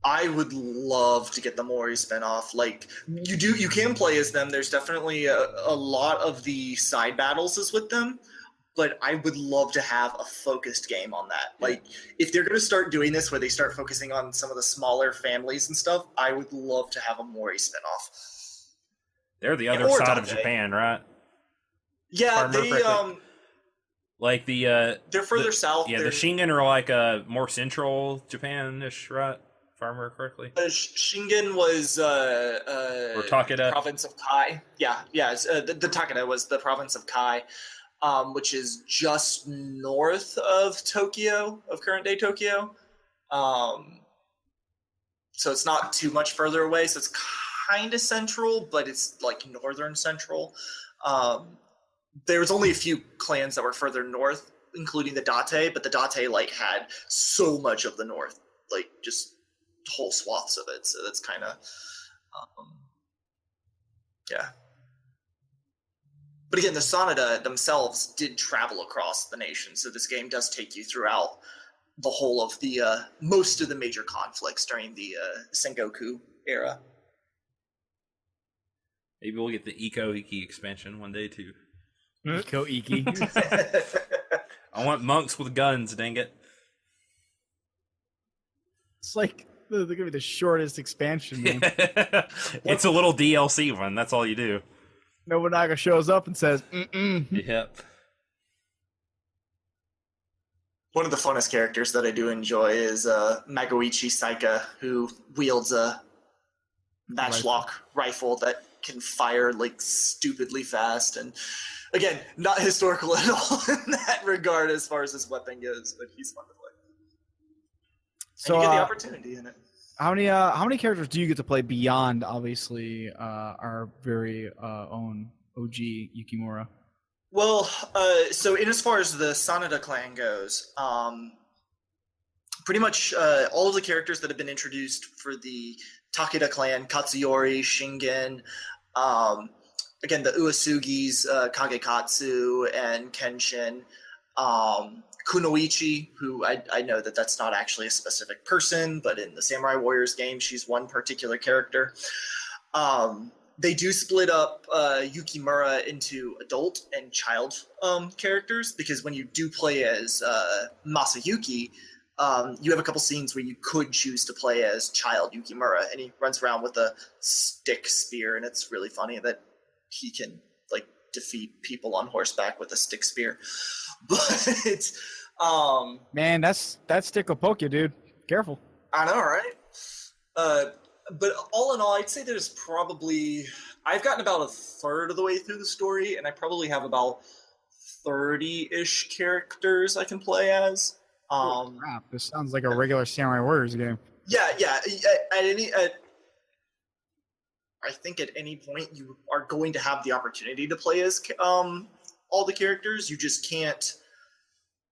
I would love to get the Moooore spinoff. Like you can play as them. There's definitely a lot of the side battles is with them, but I would love to have a focused game on that. Like if they're going to start doing this, where they start focusing on some of the smaller families and stuff, I would love to have a Moooore spinoff. They're the other Or side of Dante. Japan, right? Yeah, If I remember correctly. Like the they're further south. Yeah, They're, the Shingen are like more central Japan-ish, right? If I remember correctly. Shingen was Or Takeda. the province of Kai. Yeah. The Takeda was the province of Kai, which is just north of Tokyo, of current-day Tokyo. So it's not too much further away. So it's kind of central, but it's like northern central. There was only a few clans that were further north, including the Date, but the Date like had so much of the north, like just whole swaths of it. So that's kind of, yeah. But again, the Sanada themselves did travel across the nation, so this game does take you throughout the whole of the most of the major conflicts during the Sengoku era. Maybe we'll get the Iko Iki expansion one day too. Iko Iki. I want monks with guns, dang it. It's like they're gonna be the shortest expansion, man. It's a little DLC one, that's all you do. Nobunaga shows up and says, "Mm-mm." Yep. One of the funnest characters that I do enjoy is Magoichi Saika, who wields a matchlock rifle that can fire like stupidly fast, and again, not historical at all in that regard as far as his weapon goes, but he's fun to play. So and you get the opportunity in it. how many characters do you get to play beyond obviously our very own OG Yukimura? Well, so in as far as the Sanada clan goes, pretty much all of the characters that have been introduced for the Takeda clan, Katsuyori, Shingen, again, the Uesugis, Kagekatsu, and Kenshin, Kunoichi, who I know that that's not actually a specific person, but in the Samurai Warriors game, she's one particular character. They do split up Yukimura into adult and child characters, because when you do play as Masayuki, you have a couple scenes where you could choose to play as child Yukimura, and he runs around with a stick spear, and it's really funny that he can like defeat people on horseback with a stick spear. But Man, that stick will poke you, dude. Careful. I know, right? But all in all, I'd say there's probably I've gotten about a third of the way through the story, and I probably have about 30-ish characters I can play as. Crap, this sounds like a regular Samurai Warriors game. Yeah. I think at any point you are going to have the opportunity to play as all the characters. You just can't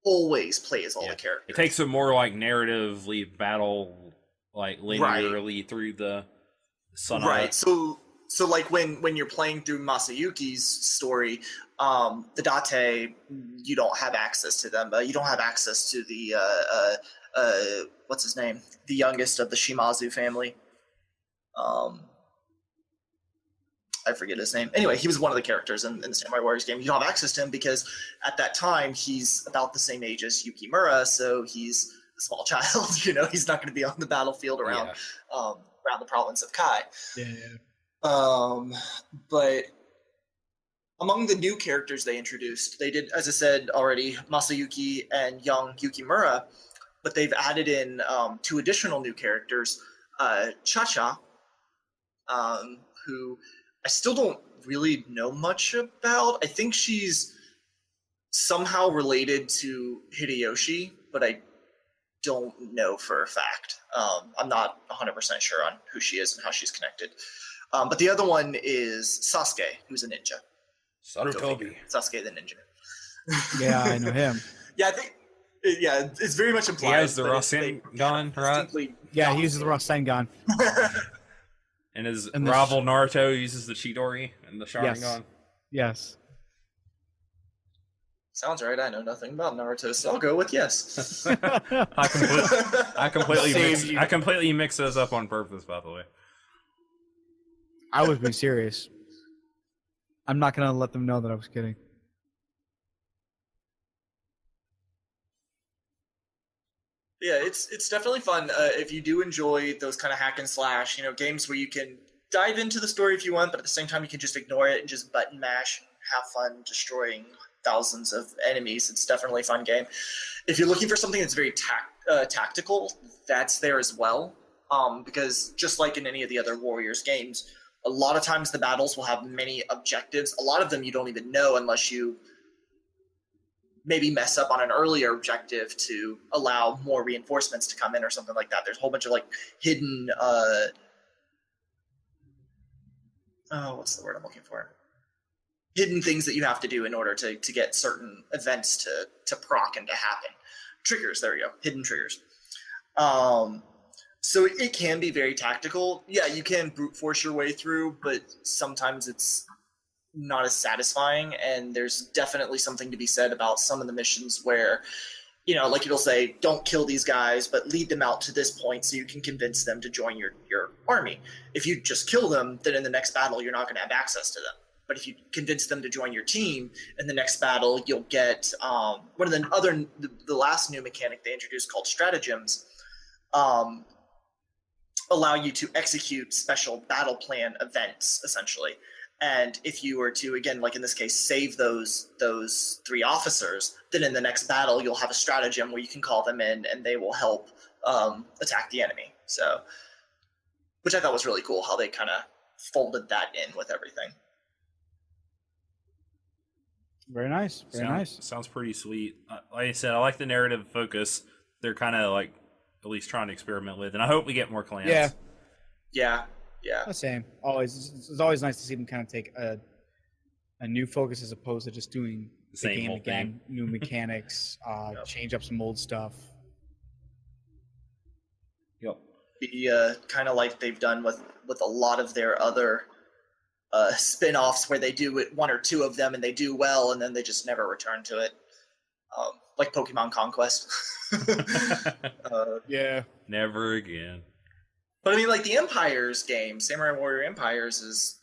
always play as all the characters. It takes a more like narratively battle, like linearly through the Sanada. Right. So like when you're playing through Masayuki's story, the Date, you don't have access to them. You don't have access to the what's his name, the youngest of the Shimazu family. I forget his name. Anyway, he was one of the characters in the Samurai Warriors game. You don't have access to him because at that time he's about the same age as Yukimura, so he's a small child. You know, he's not going to be on the battlefield around around the province of Kai. But among the new characters they introduced, they did, as I said already, Masayuki and young Yukimura, but they've added in two additional new characters, Cha-Cha, who I still don't really know much about. I think she's somehow related to Hideyoshi, but I don't know for a fact. I'm not 100% sure on who she is and how she's connected. But the other one is Sasuke, who's a ninja. Sarutobi. Sasuke the ninja. Yeah, I know him. Yeah, I think. Yeah, it's very much He implied. has the Rasengan, right? Yeah, he uses the Rasengan. And his And the rival Naruto uses the Chidori and the Sharingan. Yes. Sounds right. I know nothing about Naruto, so I'll go with yes. I Saved you. completely mix those up on purpose, by the way. I was being serious. I'm not gonna let them know that I was kidding. Yeah, it's definitely fun if you do enjoy those kind of hack and slash, games where you can dive into the story if you want, but at the same time you can just ignore it and just button mash and have fun destroying thousands of enemies. It's definitely a fun game. If you're looking for something that's very tactical, that's there as well. Because just like in any of the other Warriors games, a lot of times the battles will have many objectives. A lot of them you don't even know unless you maybe mess up on an earlier objective to allow more reinforcements to come in or something like that. There's a whole bunch of hidden what's the word I'm looking for? Hidden things that you have to do in order to get certain events to proc and to happen. Triggers, there we go. Hidden triggers. So it can be very tactical. Yeah, you can brute force your way through, but sometimes it's not as satisfying, and there's definitely something to be said about some of the missions where, it'll say, don't kill these guys, but lead them out to this point so you can convince them to join your army. If you just kill them, then in the next battle, you're not going to have access to them. But if you convince them to join your team, in the next battle, you'll get one of the last new mechanic they introduced called stratagems, allow you to execute special battle plan events, essentially. And if you were to, again, like in this case, save those 3 officers, then in the next battle, you'll have a stratagem where you can call them in and they will help attack the enemy. So, which I thought was really cool, how they kind of folded that in with everything. Very nice. Very nice. Sounds pretty sweet. Like I said, I like the narrative focus. They're kind of at least trying to experiment with, and I hope we get more clans. Yeah. The same. It's always nice to see them kind of take a new focus as opposed to just doing the Same game old again, thing. new mechanics, change up some old stuff. Yep. Be kind of like they've done with a lot of their other spin-offs where they do it, 1 or 2 of them, and they do well, and then they just never return to it. Like Pokemon Conquest. Yeah. Never again. But I mean, like the Empires game, Samurai Warrior Empires is,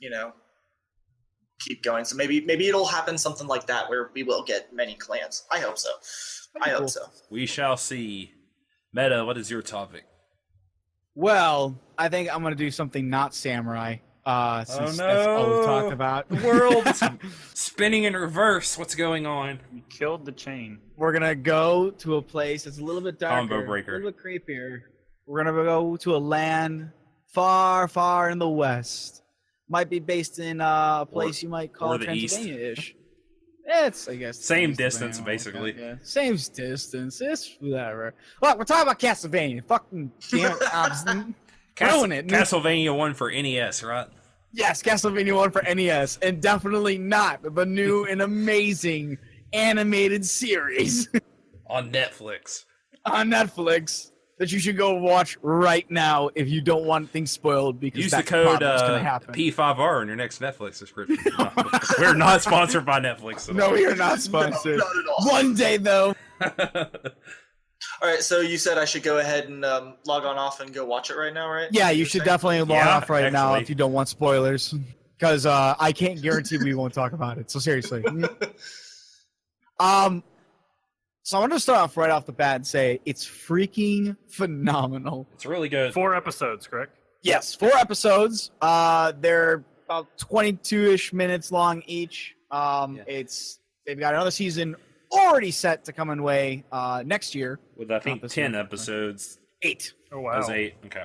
keep going. So maybe it'll happen something like that where we will get many clans. I hope so. I hope so. We shall see. Meta, what is your topic? Well, I think I'm going to do something not samurai. Since that's all we talked about. The world is spinning in reverse. What's going on? You killed the chain. We're going to go to a place that's a little bit darker. Combo breaker. A little bit creepier. We're going to go to a land far, far in the west. Might be based in a place you might call the east. Transylvania-ish. It's, I guess. Same east distance, Alabama, basically. Yeah. Same distance. It's whatever. Look, we're talking about Castlevania. Fucking damn it. Ruin it. Castlevania 1 for NES, right? Yes, Castlevania 1 for NES. And definitely not the new and amazing animated series On Netflix. on Netflix that you should go watch right now if you don't want things spoiled, because Use the that's code probably what's going to happen. P5R in your next Netflix subscription. No, we're not sponsored by Netflix. No, we are not sponsored. No, not at all. One day, though. All right, so you said I should go ahead and log on off and go watch it right now, right? Yeah, you should definitely log Yeah, off right now actually. if you don't want spoilers, because I can't guarantee we won't talk about it. So seriously. So I'm going to start off right off the bat and say it's freaking phenomenal. It's really good. 4 episodes, correct? Yes, 4 episodes. They're about 22-ish minutes long each. They've got another season already set to come in way next year. With, I think, Not this 10 year. episodes. 8. Oh, wow. That was 8. Okay.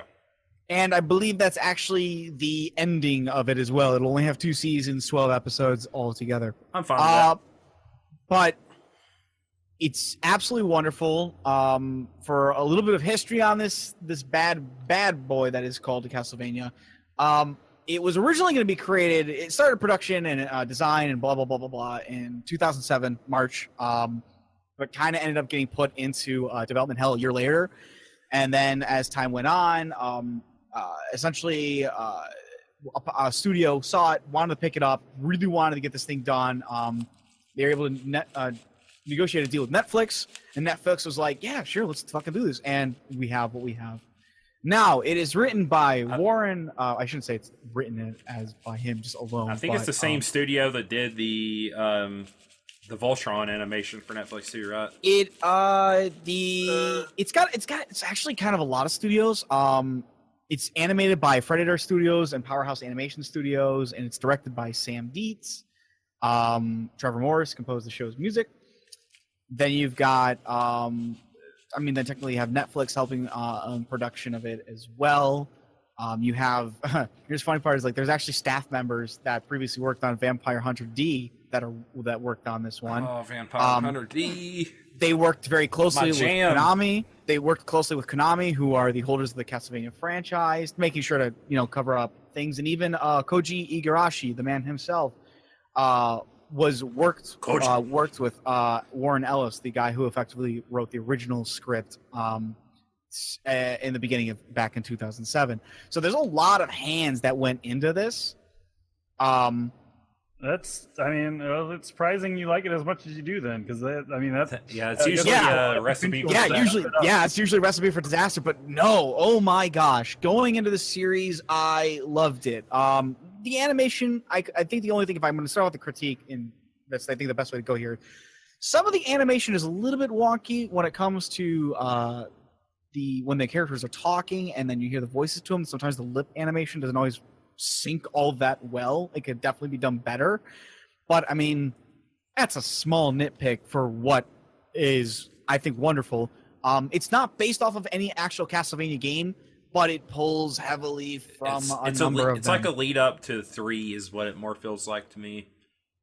And I believe that's actually the ending of it as well. It'll only have 2 seasons, 12 episodes altogether. I'm fine with that. But It's absolutely wonderful. For a little bit of history on this bad boy that is called Castlevania. It was originally going to be created. It started production and design and blah blah blah blah blah in 2007 March, but kind of ended up getting put into development hell a year later. And then as time went on, essentially a studio saw it, wanted to pick it up, really wanted to get this thing done. They were able to negotiate a deal with Netflix, and Netflix was like, yeah, sure, let's fucking do this. And we have what we have. Now, it is written by Warren. I shouldn't say it's written as by him just alone. I think it's the same studio that did the Voltron animation for Netflix too, right? It's actually kind of a lot of studios. It's animated by Predator Studios and Powerhouse Animation Studios, and it's directed by Sam Dietz. Trevor Morris composed the show's music. Then you've got, then technically you have Netflix helping on production of it as well. You have, here's the funny part is like there's actually staff members that previously worked on Vampire Hunter D that worked on this one. Oh, Vampire Hunter D. They worked very closely with Konami. They worked closely with Konami, who are the holders of the Castlevania franchise, making sure to cover up things. And even Koji Igarashi, the man himself, worked with Warren Ellis, the guy who effectively wrote the original script in the beginning of back in 2007. So there's a lot of hands that went into this. It's surprising you like it as much as you do then, because it's usually a recipe. It's usually a recipe for disaster. But no, oh my gosh, going into the series, I loved it. The animation, I think the only thing, if I'm going to start with the critique, and that's I think the best way to go here, some of the animation is a little bit wonky when it comes to when the characters are talking and then you hear the voices to them. Sometimes the lip animation doesn't always sync all that well. It could definitely be done better, but I mean, that's a small nitpick for what is, I think, wonderful. It's not based off of any actual Castlevania game, but it pulls heavily from a number of them. It's like a lead up to 3 is what it more feels like to me.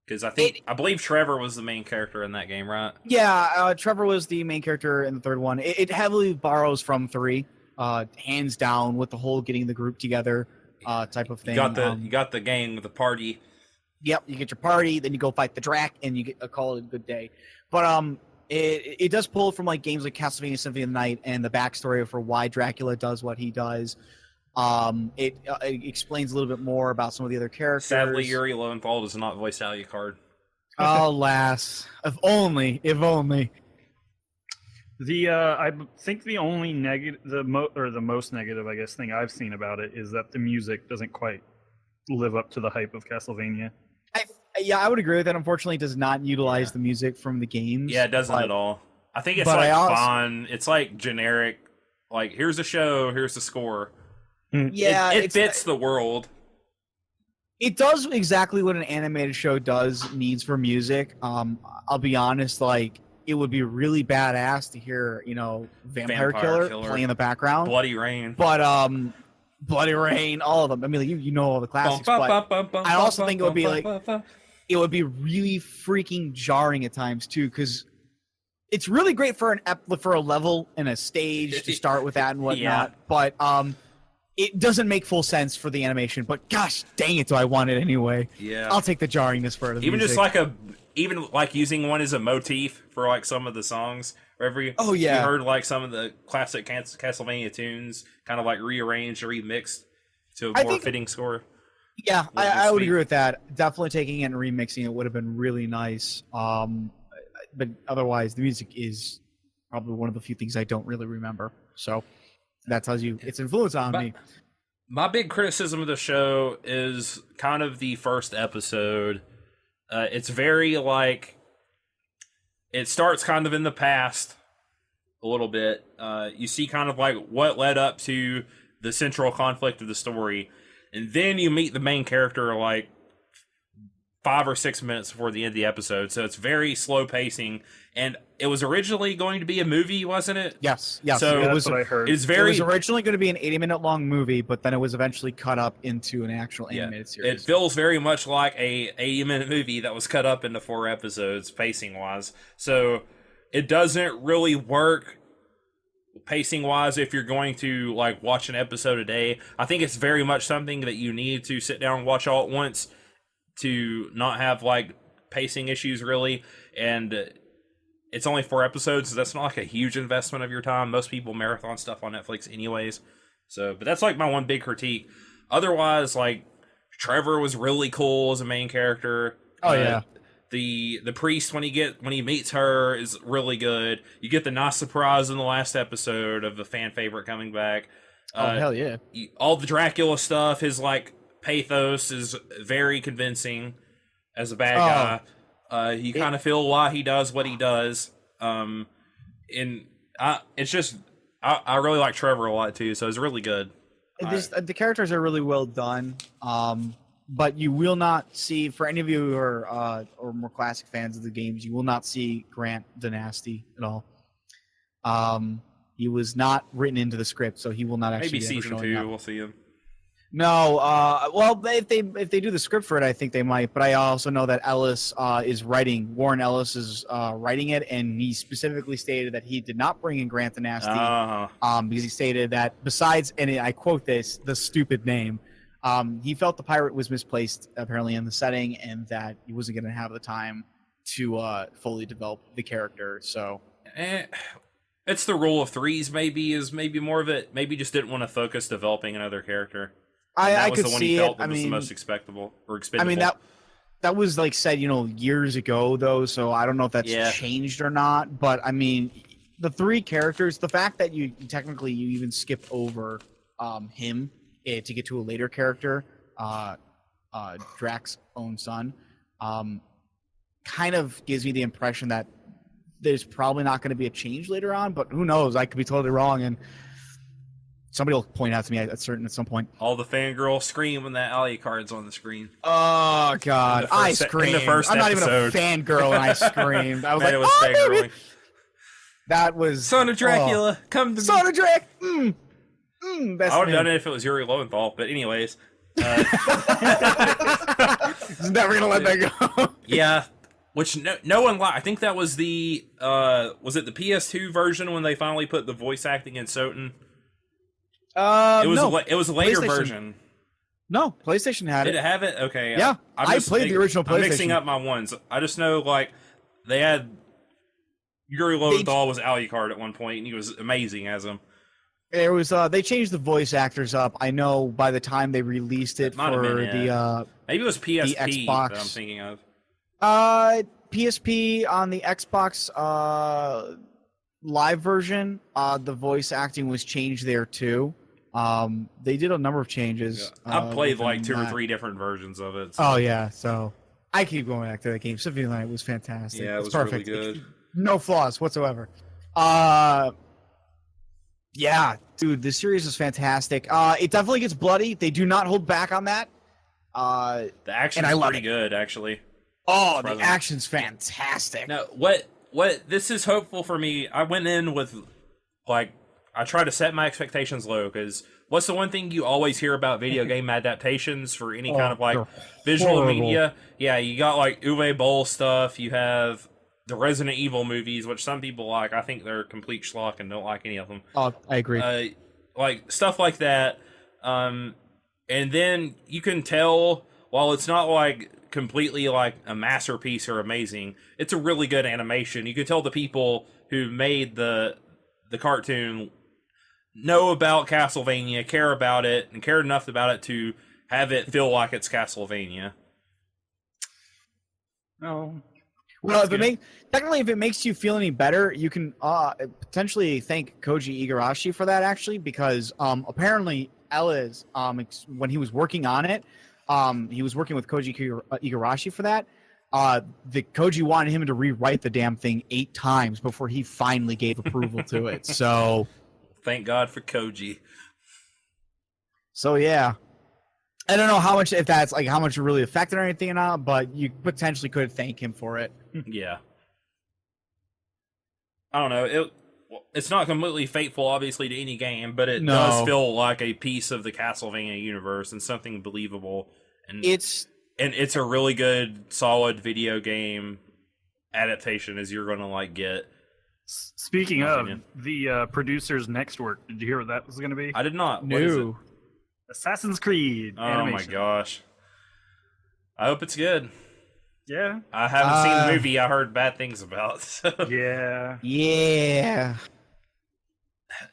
Because I believe Trevor was the main character in that game, right? Yeah, Trevor was the main character in the third one. It heavily borrows from 3, hands down, with the whole getting the group together type of thing. You got the gang with the party. Yep, you get your party, then you go fight the Drac, and you call it a good day. But it does pull from like games like Castlevania Symphony of the Night and the backstory for why Dracula does what he does. It explains a little bit more about some of the other characters. Sadly, Yuri Lowenthal does not voice Alucard. Alas, if only. I think the only negative, the most negative, I guess, thing I've seen about it is that the music doesn't quite live up to the hype of Castlevania. I would agree with that. Unfortunately, it does not utilize the music from the games. Yeah, it doesn't at all. I think it's fun. It's like generic. Like, here's the show, here's the score. Yeah, it fits the world. It does exactly what an animated show needs for music. I'll be honest, like, it would be really badass to hear, Vampire Killer play in the background. Bloody Rain. But Bloody Rain, all of them. I mean, like, you know all the classics. But I also think it would be it would be really freaking jarring at times too, because it's really great for a level and a stage to start with that and whatnot. Yeah. But it doesn't make full sense for the animation. But gosh dang it, do I want it anyway? Yeah, I'll take the jarringness for it. Even music. Just using one as a motif for like some of the songs. Wherever you heard like some of the classic Castlevania tunes, kind of like rearranged or remixed to a more fitting score. Yeah, I would agree with that. Definitely taking it and remixing it would have been really nice. But otherwise, the music is probably one of the few things I don't really remember. So that tells you its influence on me. My big criticism of the show is kind of the first episode. It's very like, it starts kind of in the past a little bit. You see kind of like what led up to the central conflict of the story. And then you meet the main character like 5 or 6 minutes before the end of the episode. So it's very slow pacing. And it was originally going to be a movie, wasn't it? Yes. So that's what I heard. It was originally going to be an 80-minute long movie, but then it was eventually cut up into an actual animated series. It feels very much like a 80-minute movie that was cut up into 4 episodes, pacing-wise. So it doesn't really work pacing wise if you're going to like watch an episode a day. I think it's very much something that you need to sit down and watch all at once to not have like pacing issues really. And it's only 4 episodes, so that's not like a huge investment of your time. Most people marathon stuff on Netflix anyways. So, but that's like my one big critique. Otherwise, like Trevor was really cool as a main character. Oh yeah. The priest when he meets her is really good. You get the nice surprise in the last episode of the fan favorite coming back. Hell yeah. All the Dracula stuff, his like pathos is very convincing as a bad guy. You kind of feel why he does what he does. It's just I really like Trevor a lot too, so it's really good. The characters are really well done. But you will not see, for any of you who are or more classic fans of the games, you will not see Grant the Nasty at all. He was not written into the script, so he will not actually. Maybe season 2 we'll see him. No, well, if they do the script for it, I think they might. But I also know that Ellis is writing. Warren Ellis is writing it, and he specifically stated that he did not bring in Grant the Nasty because he stated that besides, and I quote this, the stupid name. He felt the pirate was misplaced apparently in the setting, and that he wasn't going to have the time to fully develop the character. So it's the rule of threes. Maybe more of it. Maybe just didn't want to focus developing another character. I could see it. That was the most expendable. I mean that was like said years ago though, so I don't know if that's changed or not. But I mean, the 3 characters, the fact that you technically you even skip over him to get to a later character, Drax's own son, kind of gives me the impression that there's probably not going to be a change later on, but who knows? I could be totally wrong, and somebody will point out to me at some point. All the fangirl scream when that Alucard's on the screen. Oh God, I screamed. I'm not even a fangirl, and I screamed. I was like, oh, baby. That was Son of Dracula, come to Son me. of Drac. I would have done it if it was Yuri Lowenthal, but anyways. He's never gonna let that go. Yeah, which no one liked. I think that was the was it the PS2 version when they finally put the voice acting in Soten? It was a later version. No, PlayStation had it. Did it have it? Okay. Yeah, I played the original PlayStation. I'm mixing up my ones. I just know like they had Yuri Lowenthal was Alucard at one point, and he was amazing as him. There was they changed the voice actors up. I know by the time they released it for the maybe it was PSP Xbox that I'm thinking of. PSP on the Xbox live version, the voice acting was changed there too. They did a number of changes. Yeah. I played like 2 or 3 different versions of it. So. Oh yeah, so I keep going back to that game. Symphony of the Night was fantastic. Yeah, it was perfect. Really good. No flaws whatsoever. Yeah, dude, this series is fantastic. It definitely gets bloody. They do not hold back on that. The action's pretty good, actually. Oh, the action's fantastic. Now, what this is hopeful for me. I went in with like I try to set my expectations low because what's the one thing you always hear about video game adaptations for any kind of like visual media? Yeah, you got like Uwe Boll stuff. You have the Resident Evil movies, which some people like. I think they're complete schlock and don't like any of them. Oh, I agree. Like stuff like that. And then you can tell while it's not like completely like a masterpiece or amazing, it's a really good animation. You can tell the people who made the cartoon know about Castlevania, care about it, and care enough about it to have it feel like it's Castlevania. No. Well, if it makes you feel any better, you can potentially thank Koji Igarashi for that, actually, because apparently Ellis, when he was working on it, he was working with Koji Igarashi for that. The Koji wanted him to rewrite the damn thing 8 times before he finally gave approval to it. So, thank God for Koji. So yeah, I don't know how much if that's like how much it really affected or anything or not, but you potentially could thank him for it. Yeah. I don't know. It's not completely faithful, obviously, to any game, but it does feel like a piece of the Castlevania universe and something believable. And it's a really good, solid video game adaptation as you're going to like get. Speaking My of opinion. the producer's next work, did you hear what that was going to be? I did not. What is it? No. Assassin's Creed Oh animation. my gosh. I hope it's good. Yeah. I haven't seen the movie I heard bad things about. So. Yeah. Yeah.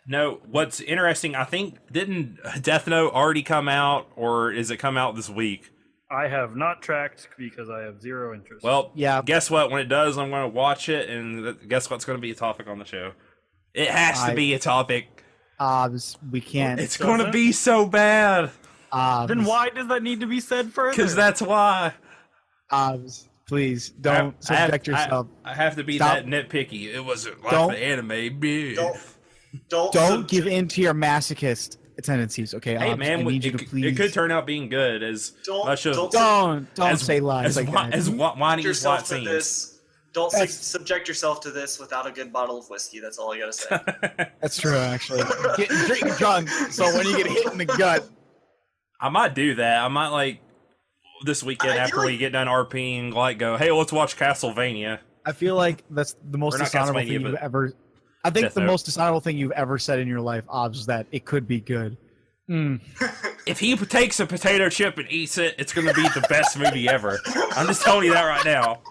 No, what's interesting, I think, didn't Death Note already come out, or is it come out this week? I have not tracked because I have zero interest. Well, Yeah. guess what? When it does, I'm going to watch it, and guess what's going to be a topic on the show? It has to be a topic. We can't. It's going to be so bad. then why does that need to be said further? Because that's why. Please don't subject yourself. I have to be Stop. that nitpicky. It wasn't like Don't- the anime. Bitch. Don't Give in to your masochist tendencies, okay? Hey I man, need you to it please. could turn out being good as much of Don't as- say lies like that. as whiny as yourself what to seems. this. Don't That's- subject yourself to this without a good bottle of whiskey. That's all I gotta say. That's true, actually. Drink drunk, so when you get hit in the gut, I might do that. I might like this weekend I feel after we like- get done RPing, like go, hey, let's watch Castlevania. I feel like that's the most Or not dishonorable Castlevania, thing you've but ever. I think Death the Note. most dishonorable thing you've ever said in your life, Obs, is that it could be good. If he takes a potato chip and eats it, it's going to be the best movie ever. I'm just telling you that right now.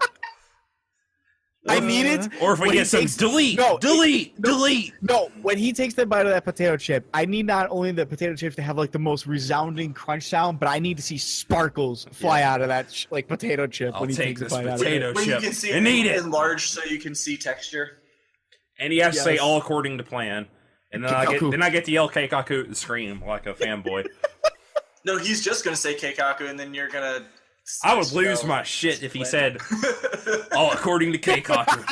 I need it. Or if we when get he some takes- delete. No, when he takes the bite of that potato chip, I need not only the potato chips to have like the most resounding crunch sound, but I need to see sparkles fly out of that potato chip I'll when he take takes a this bite out of potato it. When you chip can see and eat it it. enlarged so you can see texture. And he has to say Yes. all according to plan. And then I get to yell Keikaku and scream like a fanboy. No, he's just gonna say Keikaku, and then you're gonna. I would lose my shit if he said all according to Keikaku.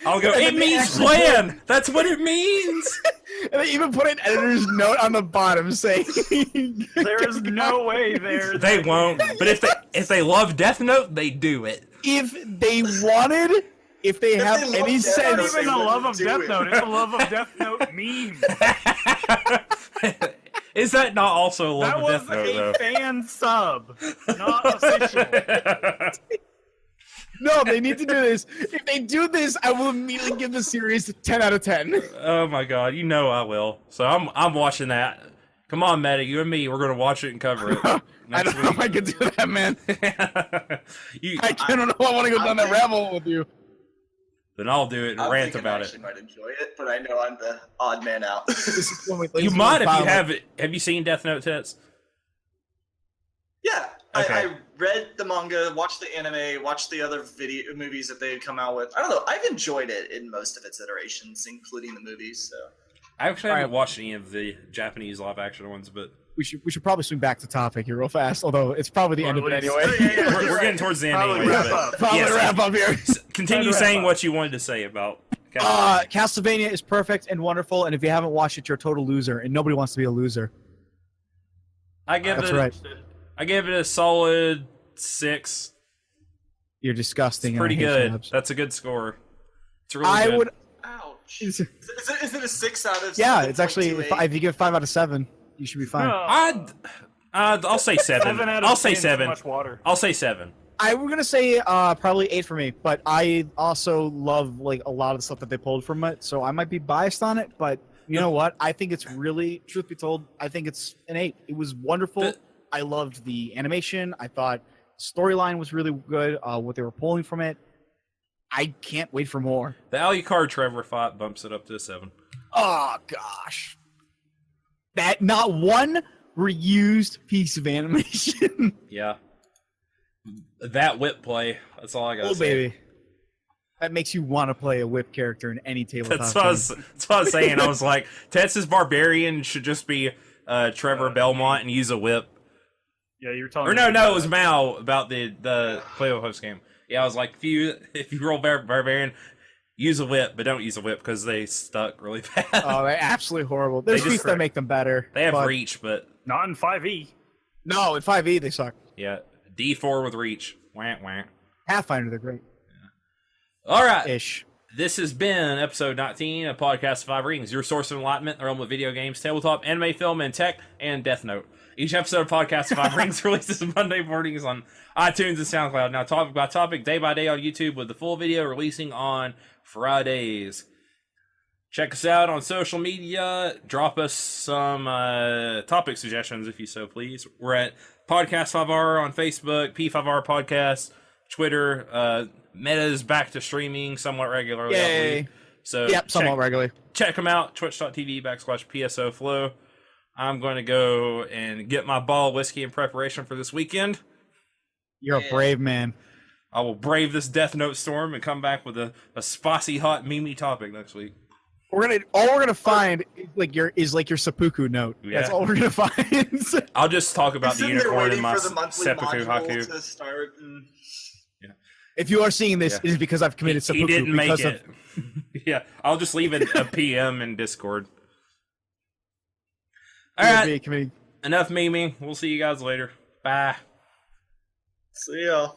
I'll go, it means plan! That's what it means! And they even put an editor's note on the bottom saying, There is no way there. They won't. But if they love Death Note, they do it. if they wanted, if they have they any love Death It's not Note, sense, even the they love of wouldn't do Death it. Note. It's the love of Death Note meme. Is that not also a love That of was Death Note, a though? fan sub, not official. no, they need to do this. If they do this, I will immediately give the series a 10 out of 10. Oh my god, you know I will. So I'm watching that. Come on, Meta, you and me, we're gonna watch it and cover it. I next don't know if I can do that, man. You- I don't know. I want to go down that rabbit hole with you. then I'll do it and I'm rant thinking about I it. actually might enjoy it, but I know I'm the odd man out. This is when we- You might if you have it. Have you seen Death Note, Tets? Yeah, Okay. I read the manga, watched the anime, watched the other video movies that they had come out with. I don't know. I've enjoyed it in most of its iterations, including the movies. So I actually Alright. haven't watched any of the Japanese live action ones, but We should probably swing back to topic here real fast, although it's probably the end of it anyway. we're getting towards the end Probably anyway. wrap but up. Probably yes, wrap up here. continue Time to wrap saying up. what you wanted to say about Castlevania. Castlevania is perfect and wonderful, and if you haven't watched it, you're a total loser, and nobody wants to be a loser. I give That's it. right. I give it a solid 6. You're disgusting. It's and I pretty hate you, good. Abs. That's a good score. It's really I good. would. ouch. It's- Is it a 6 out of? Yeah, it's actually 7.28? if you give 5 out of 7, you should be fine. I'll say 7. 7 out of I'll say 10, 7. Too much water. I'll say 7. I was gonna say probably 8 for me, but I also love like a lot of the stuff that they pulled from it, so I might be biased on it. But you know what? I think it's really, truth be told, I think it's an 8. It was wonderful. The- I loved the animation. I thought storyline was really good. What they were pulling from it, I can't wait for more. The Alucard Trevor fight bumps it up to a 7. Oh gosh, that not one reused piece of animation. Yeah. That whip play. That's all I got to Oh say. baby, that makes you want to play a whip character in any tabletop That's game. what I was saying. I was like, Tets's Barbarian should just be Trevor Belmont and use a whip. Yeah, you were telling Or me. no, it was Mal about the Playo host game. Yeah, I was like, if you roll Barbarian, use a whip, but don't use a whip because they stuck really bad. Oh, they're absolutely horrible. There's just- feats that make them better. They have but reach, but Not in 5e. No, in 5e they suck. yeah, D4 with reach. Wah, wah. Pathfinder they're great. All right, Ish. This has been episode 19 of Podcast 5 Rings, your source of enlightenment in the realm of video games, tabletop, anime, film, and tech, and Death Note. Each episode of Podcast 5 Rings releases Monday mornings on iTunes and SoundCloud. Now, topic by topic, day by day on YouTube, with the full video releasing on Fridays. Check us out on social media. Drop us some topic suggestions, if you so please. We're at Podcast 5R on Facebook, P5R Podcast, Twitter. Meta's back to streaming somewhat regularly. Yay. So Yep, somewhat regularly. Check them out, twitch.tv/PSO Flow. I'm going to go and get my ball of whiskey in preparation for this weekend. You're a brave man. I will brave this Death Note storm and come back with a spicy hot Mimi topic next week. All we're gonna find is like your seppuku note. Yeah. That's all we're gonna find. I'll just talk about the Sitting there unicorn in waiting my for the monthly seppuku module haku. to start. And... If you are seeing this, it is because I've committed seppuku. He didn't make because it. Yeah, I'll just leave it a PM in Discord. All right, enough Mimi. We'll see you guys later. Bye. See ya.